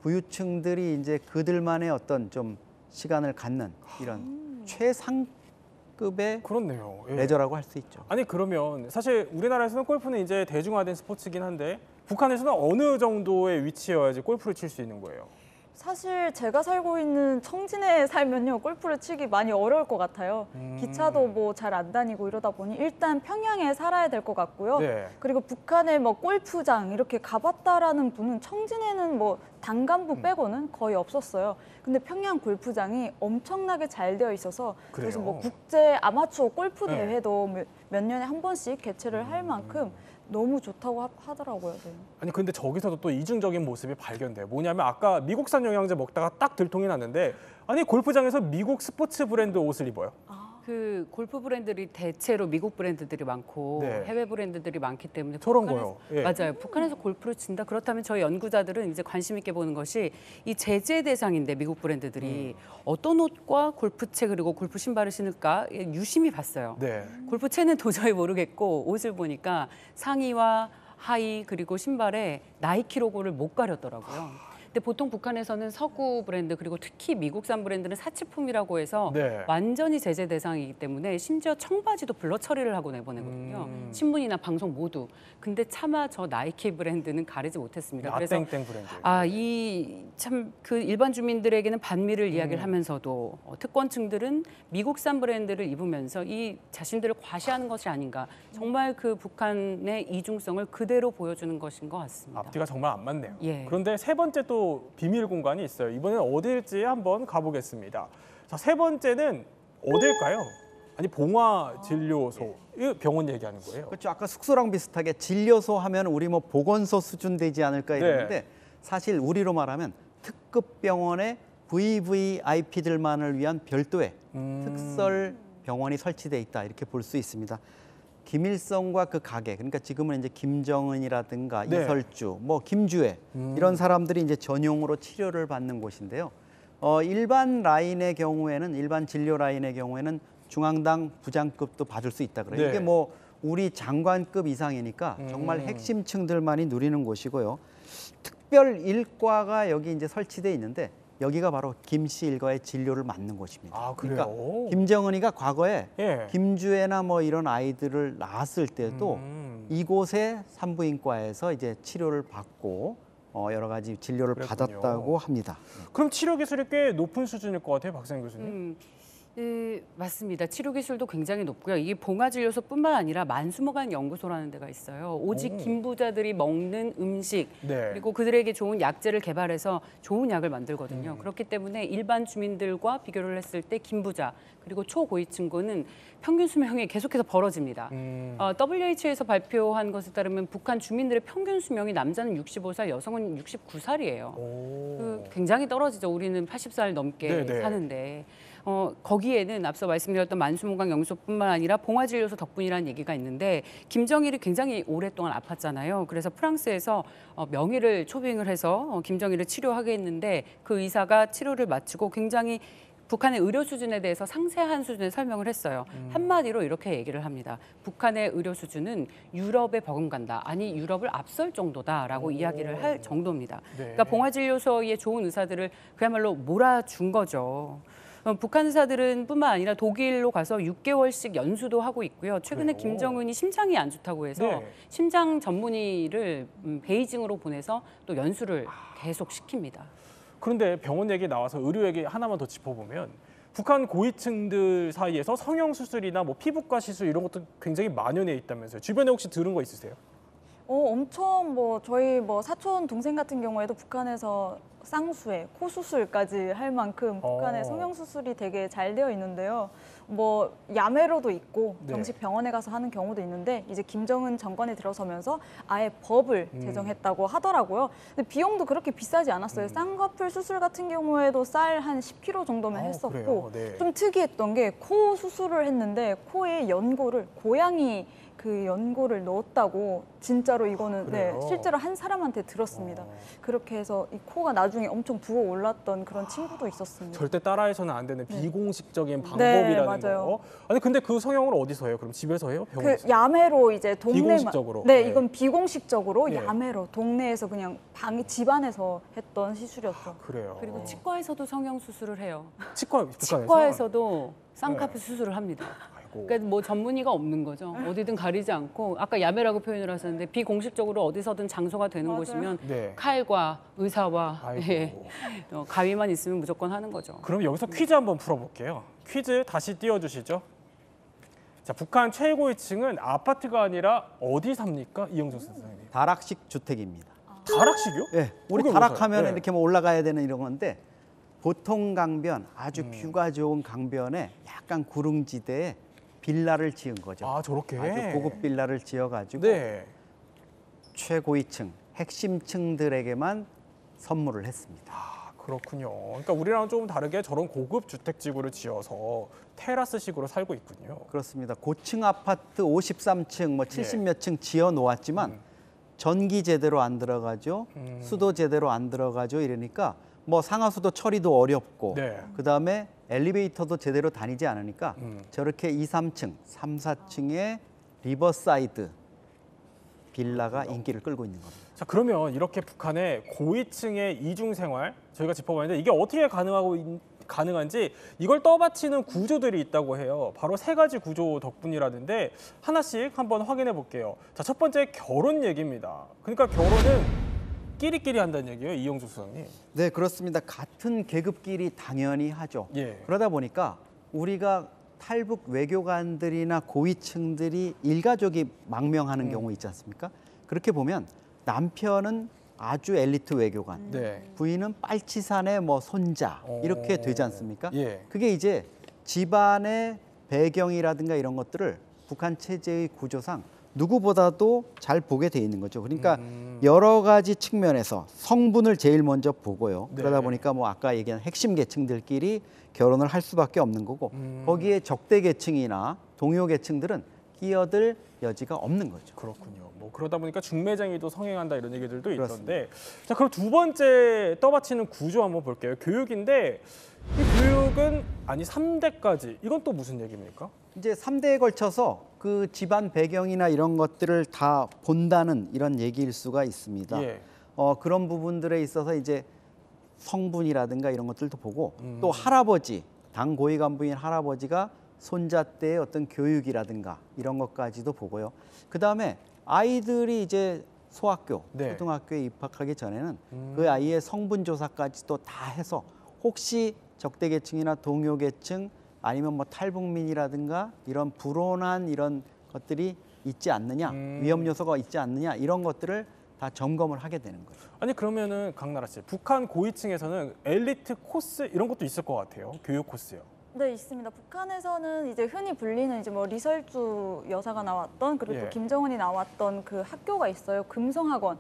부유층들이 이제 그들만의 어떤 좀 시간을 갖는 이런 최상급의 그렇네요. 레저라고 할 수 있죠. 아니 그러면 사실 우리나라에서는 골프는 이제 대중화된 스포츠긴 한데 북한에서는 어느 정도의 위치여야지 골프를 칠 수 있는 거예요? 사실 제가 살고 있는 청진에 살면요 골프를 치기 많이 어려울 것 같아요. 기차도 뭐 잘 안 다니고 이러다 보니 일단 평양에 살아야 될 것 같고요. 그리고 북한에 뭐 골프장 이렇게 가봤다라는 분은 청진에는 뭐 단간부 빼고는 거의 없었어요. 근데 평양 골프장이 엄청나게 잘 되어 있어서 그래서 뭐 국제 아마추어 골프 대회도 몇 년에 한 번씩 개최를 할 만큼 너무 좋다고 하더라고요. 아니 근데 저기서도 또 이중적인 모습이 발견돼요. 뭐냐면 아까 미국산 영양제 먹다가 딱 들통이 났는데 아니 골프장에서 미국 스포츠 브랜드 옷을 입어요. 그 골프 브랜드들이 대체로 미국 브랜드들이 많고 해외 브랜드들이 많기 때문에 저런 거요. 맞아요. 북한에서 골프를 친다. 그렇다면 저희 연구자들은 이제 관심 있게 보는 것이 이 제재 대상인데 미국 브랜드들이 어떤 옷과 골프채 그리고 골프 신발을 신을까 유심히 봤어요. 골프채는 도저히 모르겠고 옷을 보니까 상의와 하의 그리고 신발에 나이키 로고를 못 가렸더라고요. 근데 보통 북한에서는 서구 브랜드 그리고 특히 미국산 브랜드는 사치품이라고 해서 완전히 제재 대상이기 때문에 심지어 청바지도 블러 처리를 하고 내보내거든요. 신문이나 방송 모두. 근데 차마 저 나이키 브랜드는 가리지 못했습니다. 그래서 땡땡 브랜드. 이 참 그 일반 주민들에게는 반미를 이야기를 하면서도 특권층들은 미국산 브랜드를 입으면서 이 자신들을 과시하는 것이 아닌가. 정말 그 북한의 이중성을 그대로 보여주는 것인 것 같습니다. 앞뒤가 정말 안 맞네요. 그런데 세 번째 또 비밀 공간이 있어요. 이번엔 어딜지 한번 가보겠습니다. 자, 세 번째는 어딜까요? 아니 봉화진료소 이 병원 얘기하는 거예요. 그렇죠. 아까 숙소랑 비슷하게 진료소 하면 우리 뭐 보건소 수준 되지 않을까 이러는데 사실 우리로 말하면 특급 병원에 VVIP들만을 위한 별도의 특설 병원이 설치돼 있다 이렇게 볼 수 있습니다. 김일성과 그 가게, 그러니까 지금은 이제 김정은이라든가 이설주, 뭐 김주애 이런 사람들이 이제 전용으로 치료를 받는 곳인데요. 일반 라인의 경우에는 일반 진료 라인의 경우에는 중앙당 부장급도 받을 수 있다 그래요. 이게 뭐 우리 장관급 이상이니까 정말 핵심층들만이 누리는 곳이고요. 특별 일과가 여기 이제 설치돼 있는데 여기가 바로 김 씨 일가의 진료를 맡는 곳입니다. 그러니까 김정은이가 과거에 김주애나 뭐 이런 아이들을 낳았을 때도 이곳의 산부인과에서 이제 치료를 받고 여러 가지 진료를 받았다고 합니다. 그럼 치료 기술이 꽤 높은 수준일 것 같아요, 박사님 교수님. 네, 맞습니다. 치료 기술도 굉장히 높고요. 이게 봉화진료소뿐만 아니라 만수무관 연구소라는 데가 있어요. 오직 김부자들이 먹는 음식 그리고 그들에게 좋은 약재를 개발해서 좋은 약을 만들거든요. 그렇기 때문에 일반 주민들과 비교를 했을 때 김부자 그리고 초고위층군은 평균 수명이 계속해서 벌어집니다. WHO에서 발표한 것에 따르면 북한 주민들의 평균 수명이 남자는 65살, 여성은 69살이에요. 굉장히 떨어지죠. 우리는 80살 넘게 사는데. 거기에는 앞서 말씀드렸던 만수무강 영수뿐만 아니라 봉화진료소 덕분이라는 얘기가 있는데 김정일이 굉장히 오랫동안 아팠잖아요. 그래서 프랑스에서 명의를 초빙을 해서 김정일을 치료하게 했는데 그 의사가 치료를 마치고 굉장히 북한의 의료 수준에 대해서 상세한 수준의 설명을 했어요. 한마디로 이렇게 얘기를 합니다. 북한의 의료 수준은 유럽에 버금간다. 아니 유럽을 앞설 정도다라고 이야기를 할 정도입니다. 네. 그러니까 봉화진료소의 좋은 의사들을 그야말로 몰아준 거죠. 북한 의사들은 뿐만 아니라 독일로 가서 6개월씩 연수도 하고 있고요. 최근에 그래요? 김정은이 심장이 안 좋다고 해서 네. 심장 전문의를 베이징으로 보내서 또 연수를 계속 시킵니다. 그런데 병원 얘기 나와서 의료 얘기 하나만 더 짚어보면 북한 고위층들 사이에서 성형수술이나 뭐 피부과 시술 이런 것도 굉장히 만연해 있다면서요. 주변에 혹시 들은 거 있으세요? 엄청 저희 사촌 동생 같은 경우에도 북한에서 쌍수에 코 수술까지 할 만큼 북한의 성형수술이 되게 잘 되어 있는데요. 야매로도 있고 네. 정식 병원에 가서 하는 경우도 있는데 이제 김정은 정권에 들어서면서 아예 법을 제정했다고 하더라고요. 근데 비용도 그렇게 비싸지 않았어요. 쌍꺼풀 수술 같은 경우에도 쌀 한 10kg 정도면 했었고 그래요? 네. 좀 특이했던 게 코 수술을 했는데 코에 연고를 고양이 그 연고를 넣었다고 진짜로 이거는 그래요? 실제로 한 사람한테 들었습니다. 그렇게 해서 이 코가 나중에 엄청 부어 올랐던 그런 친구도 있었습니다. 절대 따라해서는 안 되는 비공식적인 네, 방법이라는 맞아요. 거. 아니 근데 그 성형을 어디서 해요? 그럼 집에서 해요? 병원에서? 그 야매로 이제 동네 비공식적으로? 네, 네. 이건 비공식적으로 예. 야매로 동네에서 그냥 집안에서 했던 시술이었죠. 그래요. 그리고 치과에서도 성형 수술을 해요. 북한에서? 치과에서도 쌍꺼풀 네. 수술을 합니다. 그러니까 전문의가 없는 거죠. 어디든 가리지 않고 아까 야매라고 표현을 하셨는데 비공식적으로 어디서든 장소가 되는 맞아요. 곳이면 네. 칼과 의사와 가위만 있으면 무조건 하는 거죠. 그럼 여기서 퀴즈 한번 풀어볼게요. 퀴즈 다시 띄워주시죠. 자, 북한 최고위층은 아파트가 아니라 어디 삽니까? 이영종 선생님. 다락식 주택입니다. 다락식이요? 네, 우리 그게 다락하면 뭐예요? 이렇게 올라가야 되는 이런 건데 보통 강변, 아주 뷰가 좋은 강변에 약간 구릉지대에 빌라를 지은 거죠. 아, 저렇게? 아주 고급 빌라를 지어가지고 네. 최고위층, 핵심층들에게만 선물을 했습니다. 그렇군요. 그러니까 우리랑 조금 다르게 저런 고급 주택지구를 지어서 테라스식으로 살고 있군요. 그렇습니다. 고층 아파트 53층, 70몇 층 지어 놓았지만 전기 제대로 안 들어가죠. 수도 제대로 안 들어가죠. 이러니까 상하수도 처리도 어렵고 네. 그다음에 엘리베이터도 제대로 다니지 않으니까 저렇게 2, 3층, 3, 4층의 리버사이드 빌라가 인기를 끌고 있는 겁니다. 자, 그러면 이렇게 북한의 고위층의 이중생활 저희가 짚어봤는데 이게 어떻게 가능한지 이걸 떠받치는 구조들이 있다고 해요. 바로 3가지 구조 덕분이라는데 하나씩 한번 확인해 볼게요. 자, 첫 번째 결혼 얘기입니다. 그러니까 결혼은 끼리끼리 한다는 얘기예요, 이영주 수석님. 네, 그렇습니다. 같은 계급끼리 당연히 하죠. 예. 그러다 보니까 우리가 탈북 외교관들이나 고위층들이 일가족이 망명하는 경우 있지 않습니까? 그렇게 보면 남편은 아주 엘리트 외교관, 부인은 빨치산의 손자 이렇게 되지 않습니까? 예. 그게 이제 집안의 배경이라든가 이런 것들을 북한 체제의 구조상 누구보다도 잘 보게 돼 있는 거죠. 그러니까 여러 가지 측면에서 성분을 제일 먼저 보고요. 네. 그러다 보니까 아까 얘기한 핵심 계층들끼리 결혼을 할 수밖에 없는 거고 거기에 적대 계층이나 동요 계층들은 끼어들 여지가 없는 거죠. 그렇군요. 그러다 보니까 중매쟁이도 성행한다 이런 얘기들도 있던데. 자, 그럼 두 번째 떠받치는 구조 한번 볼게요. 교육인데 이 교육은 3대까지 이건 또 무슨 얘기입니까? 이제 3대에 걸쳐서 그 집안 배경이나 이런 것들을 다 본다는 이런 얘기일 수가 있습니다. 예. 그런 부분들에 있어서 이제 성분이라든가 이런 것들도 보고 또 할아버지, 당 고위 간부인 할아버지가 손자 때의 어떤 교육이라든가 이런 것까지도 보고요. 그다음에 아이들이 이제 소학교, 초등학교에 입학하기 전에는 그 아이의 성분 조사까지도 다 해서 혹시 적대 계층이나 동요 계층 아니면 탈북민이라든가 이런 불온한 이런 것들이 있지 않느냐, 위험 요소가 있지 않느냐 이런 것들을 다 점검을 하게 되는 거죠. 아니 그러면은 강나라 씨, 북한 고위층에서는 엘리트 코스 이런 것도 있을 것 같아요. 교육 코스요. 네, 있습니다. 북한에서는 이제 흔히 불리는 이제 뭐 리설주 여사가 나왔던 그리고 또 김정은이 나왔던 그 학교가 있어요. 금성학원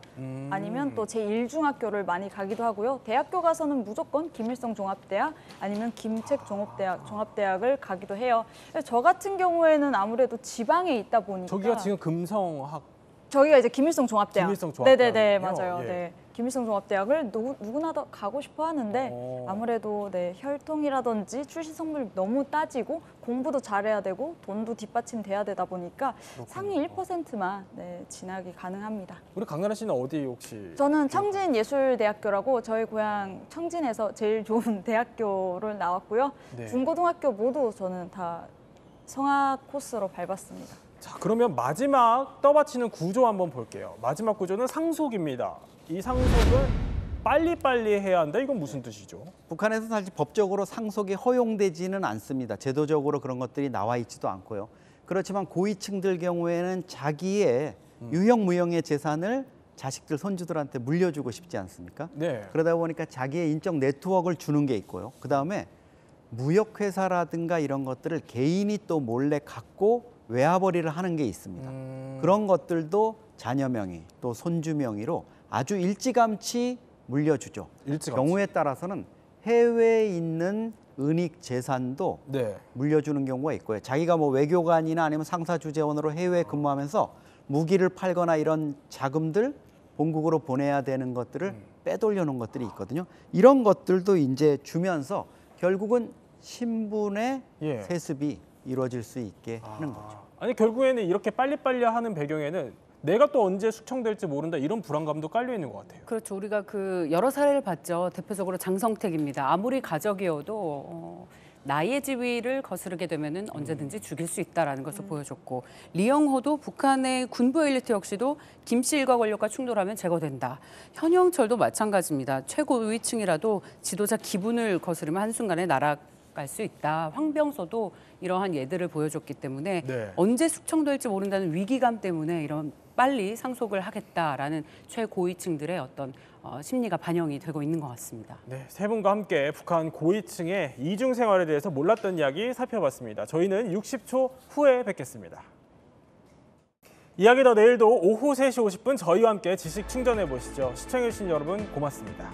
아니면 또 제1중학교를 많이 가기도 하고요. 대학교 가서는 무조건 김일성 종합대학 아니면 김책 종합대학을 가기도 해요. 저 같은 경우에는 아무래도 지방에 있다 보니까 저기가 지금 금성학 저기가 이제 김일성 종합대학. 김일성 종합대학. 네네네, 맞아요. 예. 네. 김일성 종합대학을 누구나 다 가고 싶어 하는데 아무래도 네, 혈통이라든지 출신 성분을 너무 따지고 공부도 잘해야 되고 돈도 뒷받침돼야 되다 보니까 상위 1%만 네, 진학이 가능합니다. 우리 강나라 씨는 어디 혹시? 저는 청진예술대학교라고 저희 고향 청진에서 제일 좋은 대학교를 나왔고요. 네. 중고등학교 모두 저는 다 성악 코스로 밟았습니다. 자, 그러면 마지막 떠받치는 구조 한번 볼게요. 마지막 구조는 상속입니다. 이 상속은 빨리빨리 해야 한다. 이건 무슨 뜻이죠? 북한에서 사실 법적으로 상속이 허용되지는 않습니다. 제도적으로 그런 것들이 나와 있지도 않고요. 그렇지만 고위층들 경우에는 자기의 유형무형의 재산을 자식들, 손주들한테 물려주고 싶지 않습니까? 네. 그러다 보니까 자기의 인적 네트워크를 주는 게 있고요. 그다음에 무역회사라든가 이런 것들을 개인이 또 몰래 갖고 외화벌이를 하는 게 있습니다. 그런 것들도 자녀 명의 또 손주 명의로 아주 일찌감치 물려주죠. 경우에 따라서는 해외에 있는 은닉 재산도 물려주는 경우가 있고요. 자기가 뭐 외교관이나 아니면 상사주재원으로 해외에 근무하면서 무기를 팔거나 이런 자금들 본국으로 보내야 되는 것들을 빼돌려 놓은 것들이 있거든요. 이런 것들도 이제 주면서 결국은 신분의 세습이 이루어질 수 있게 하는 거죠. 아니 결국에는 이렇게 빨리빨리 하는 배경에는 내가 또 언제 숙청될지 모른다 이런 불안감도 깔려 있는 것 같아요. 그렇죠. 우리가 그 여러 사례를 봤죠. 대표적으로 장성택입니다. 아무리 가족이어도 나의 지위를 거스르게 되면은 언제든지 죽일 수 있다라는 것을 보여줬고, 리영호도 북한의 군부 엘리트 역시도 김씨 일가 권력과 충돌하면 제거된다. 현영철도 마찬가지입니다. 최고위층이라도 지도자 기분을 거스르면 한순간에 날아갈 수 있다. 황병서도 이러한 예들을 보여줬기 때문에 언제 숙청될지 모른다는 위기감 때문에 이런 빨리 상속을 하겠다라는 최고위층들의 어떤 심리가 반영이 되고 있는 것 같습니다. 네, 세 분과 함께 북한 고위층의 이중 생활에 대해서 몰랐던 이야기 살펴봤습니다. 저희는 60초 후에 뵙겠습니다. 이야기 더 내일도 오후 3시 50분 저희와 함께 지식 충전해 보시죠. 시청해주신 여러분 고맙습니다.